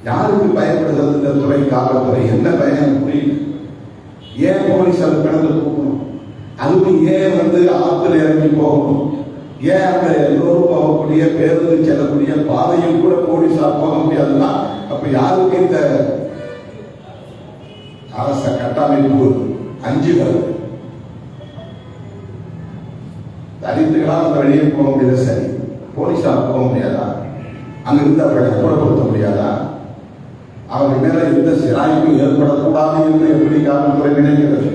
யாருக்கு பயப்படுகிறது இந்த துறை, காவல்துறை? என்ன பயம் புரியல. ஏன் போலீஸ் அது பிறந்து போகணும்? அதுவும் ஏன் ஆத்துல இறங்கி போகணும்? ஏன் அந்த எல்லோரும் போகக்கூடிய பேருந்து செல்லக்கூடிய பாதையில் கூட போலீஸார் போக முடியாதுன்னா அப்ப யாருக்கு இந்த அரச கட்டமைப்பு அஞ்சுகிறது? தலித்துகளால் அந்த வெளியே போக முடியாது, சரி. போலீஸார் போக முடியாதா? அங்கிருந்து அவர்களை அப்புறப்படுத்த முடியாதா? அவர்கள் மேல எந்த சிராய்ப்பும் ஏற்படக்கூடாது என்று எப்படி காவல்துறை நினைக்கிறது?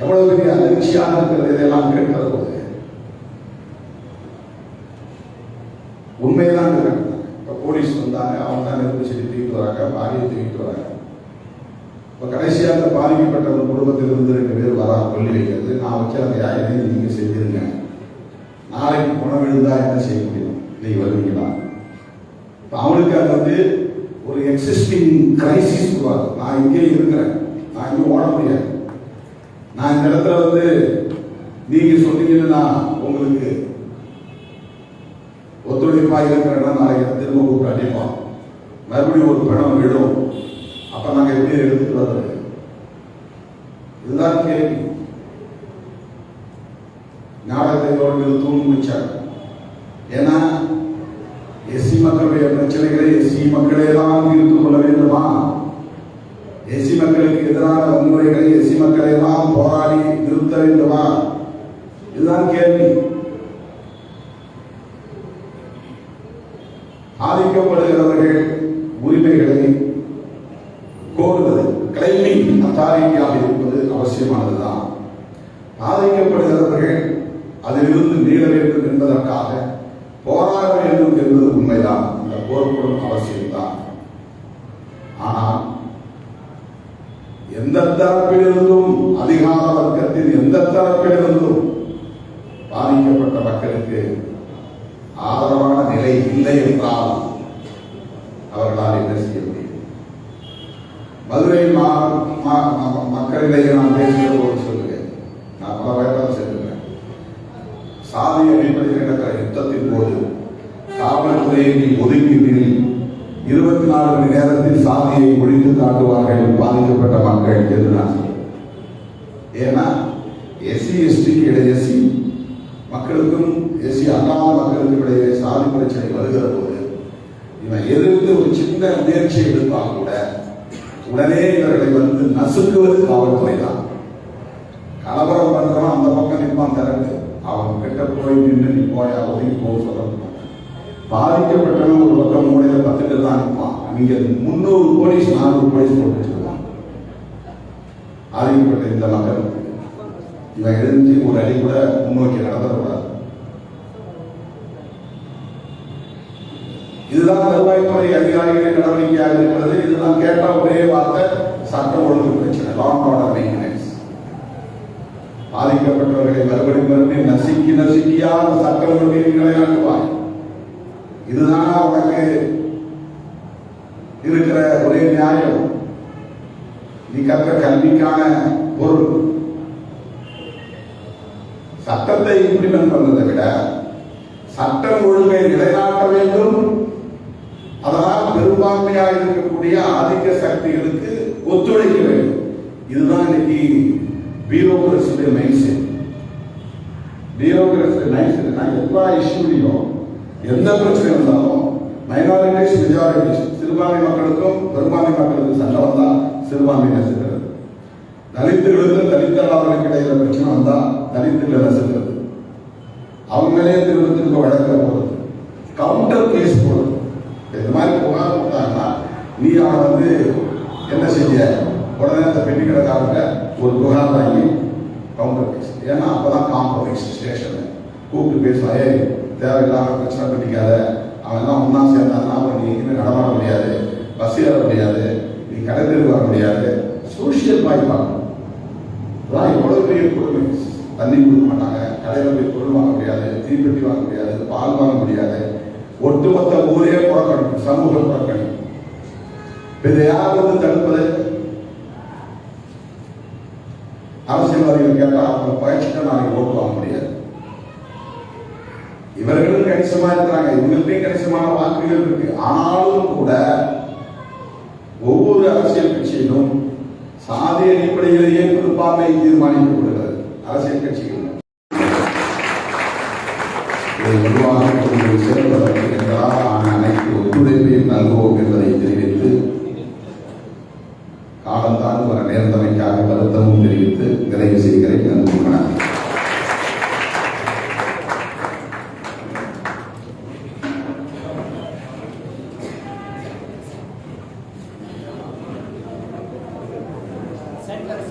எவ்வளவு பெரிய அதிர்ச்சியாக இருக்கிறது இதெல்லாம் கேட்கிற போது. உண்மையெல்லாம் இப்ப போலீஸ் வந்தாங்க, அவங்க தான் நெருப்பு செடி தூக்கிட்டு வராங்க, பாடியை தூக்கிட்டு வராங்க. இப்ப கடைசியாக பாதிக்கப்பட்ட ஒரு குடும்பத்தில் இருந்து 2 பேர் வரா கொல்லி வைக்கிறது. நான் வச்ச அந்த யாரையும் நீங்க செஞ்சிருங்க, நாளைக்கு பணம் விழுந்தா என்ன செய்ய முடியும்? நீங்க வருவீங்களா? அவனுக்கு அது ஒரு எக்ஸிஸ்டிங் கிரைசிஸ் உருவாது. நான் இங்கே இருக்கிறேன், நான் இங்கே ஓட முடியாது. நான் இந்த இடத்துல நீங்க சொன்னீங்கன்னா உங்களுக்கு ஒத்துழைப்பா இருக்கிறேன்னா நாளைக்கு திரும்ப கூப்பிட்டு அடிப்பான், மறுபடியும் ஒரு பணம் விடும். அப்ப நாங்க எப்படி எடுத்துட்டு வர்றது? இதுதான் கேள்வி. நாடகத்தை தூண் முடிச்சாங்க. ஏன்னா எஸ்சி மக்களுடைய பிரச்சனைகளை எஸ்சி மக்களே தான் தீர்த்து கொள்ள வேண்டுமா? எஸ்சி மக்களுக்கு எதிரான வன்முறைகளை எஸ்சி மக்களே தான் போராடி நிறுத்த வேண்டுமா? இதுதான் கேள்வி. ஆதிக்கப்படுகிறவர்கள் உரிமைகளை கோருவது, கிளைமிங் அத்தாரிட்டியாக இருப்பது அவசியமானதுதான். பாதிக்கப்படுகிறவர்கள் அதிலிருந்து மீள வேண்டும் என்பதற்காக போராட வேண்டும் என்பது உண்மைதான். இந்த போர்ப்படும் அவசியம்தான். ஆனால் எந்த தரப்பிலிருந்தும், அதிகார வர்க்கத்தின் எந்த தரப்பிலிருந்தும் பாதிக்கப்பட்ட மக்களுக்கு ஆதரவான நிலை இல்லை என்றால் அவர்களால் என்ன செய்ய முடியும்? மதுரை மக்களிடையே நான் பேசுகிற போது சொல்லுவேன், நான் பல வயதாக செல்லுவேன். சாதி அடிப்படையில் நடக்கிற யுத்தத்தின் போது காவல்துறையை ஒதுக்கீட்டில் 24 மணி நேரத்தில் சாதியை ஒழித்து காட்டுவார்கள் பாதிக்கப்பட்ட மக்கள் என்று நான் சொல்றேன். ஏன்னா எஸ்சி எஸ்டிக்கு இடையே, எஸ்சி மக்களுக்கும் எஸ்சி அல்லாத மக்களுக்கும் இடையே சாதி பிரச்சனை வருகிற போது இவன் எதிர்த்து ஒரு சின்ன முயற்சி எடுத்தால் கூட உடனே இவர்களை நசுக்குவது காவல்துறை தான். கலவரம் பண்றவன் அந்த பக்கம் நிற்பான் திறந்து, அவன் கிட்ட போய் நின்று நீ போயா ஒதுங்கி போக சொல்ல. பாதிக்கப்பட்டவன் ஒரு பக்கம் மூலையில 10 பேர் தான் நிற்பான். இங்க 300 போலீஸ் 400 போலீஸ் போட்டு வச்சிருக்கான். பாதிக்கப்பட்ட இந்த மக்கள் இவன் எழுந்து ஒரு அடி கூட முன்னோக்கி நடத்தக்கூடாது. இதுதான் வருவாய்த்துறை அதிகாரிகளின் நடவடிக்கையாக இருக்கிறது. இதுதான் கேட்ட ஒரே வார்த்தை, சட்டம் ஒழுங்கு பிரச்சனை, லா அண்ட் ஆர்டர் மெயின்டெனன்ஸ். பாதிக்கப்பட்டவர்களை மறுபடியும் நசுக்கியா அந்த சட்ட ஒழுங்கை நிலைநாட்டுவாய். இதுதான் உனக்கு இருக்கிற ஒரே நியாயம். நீ கற்ற கல்விக்கான பொருள். சட்டத்தை இம்ப்ளிமெண்ட் பண்ணதை விட சட்டம் ஒழுங்கை நிலைநாட்ட வேண்டும். அதனால் பெரும்பான்மையாக இருக்கக்கூடிய ஆதிக்க சக்திகளுக்கு ஒத்துழைக்க வேண்டும். இதுதான் இன்னைக்கு பியூரோக்ரஸியுடைய மைண்ட் செட். பியூரோக்ரஸி மைண்ட் செட்னா எல்லா இஷ்யூலையும் எந்த பிரச்சனை இருந்தாலும் மைனாரிட்டிஸ் மெஜாரிட்டிஸ், சிறுபான்மை மக்களுக்கும் பெரும்பான்மை மக்களுக்கும் சண்டை வந்தா சிறுபான்மை நசுக்கிறது, தலித்துகளுக்கும் தலித்தல்லாதவர்களுக்கு இடையில பிரச்சனை வந்தா தலித்துகளை நசுக்கிறது, அவங்களே திரும்ப வழக்க போறது, கவுண்டர் கேஸ் போடுறது. இந்த மாதிரி புகார் கொடுத்தாங்கன்னா நீ அவனை என்ன செய்ய, உடனே அந்த பெட்டி கடைக்காரங்க ஒரு புகார் வாங்கி கவுண்டர் கேஸ். ஏன்னா அப்பதான் காம்ப்ரமைஸ் ஸ்டேஷன் கூப்பிட்டு பேசுவாயே, தேவையில்லாம பிரச்சனை பண்ணிக்காத, அவன் எல்லாம் ஒன்னா சேர்ந்தான்னா நீ எங்கேயுமே நடமாட முடியாது, பஸ் ஏற முடியாது, நீ கடை தெரு வர முடியாது. சோசியல் பாய்ப்பாங்க. எவ்வளவு பெரிய கொடுமை. தண்ணி கொடுக்க மாட்டாங்க, கடையில் போய் பொருள் வாங்க முடியாது, தீப்பெட்டி வாங்க முடியாது, பால் வாங்க முடியாது. ஒட்டுமொத்த ஊரே புறக்கணிக்கும், சமூக புறக்கணிக்கும். இதை யார் தடுப்பது? அரசியல்வாதிகள் கேட்டால் அவங்க பயிற்சிட்டு நாளைக்கு ஓட்டு வாங்க முடியாது. இவர்களும் கணிசமா இருக்கிறாங்க, இவங்கள்ட்டையும் கணிசமான வாக்குகள் இருக்கு. ஆனாலும் கூட ஒவ்வொரு அரசியல் கட்சியிலும் சாதி அடிப்படையிலேயே பெரும்பான்மை தீர்மானிக்கப்படுகிறது. அரசியல் கட்சிகள் சேர்வதற்கு எதிரான அனைத்து ஒத்துழைப்பையும் நல்குவோம் என்பதை தெரிவித்து காலத்தால் வர நேர்ந்தமைக்காக வருத்தமும் தெரிவித்து நிறைவு செய்கிறேன். நன்றி. சென்டர்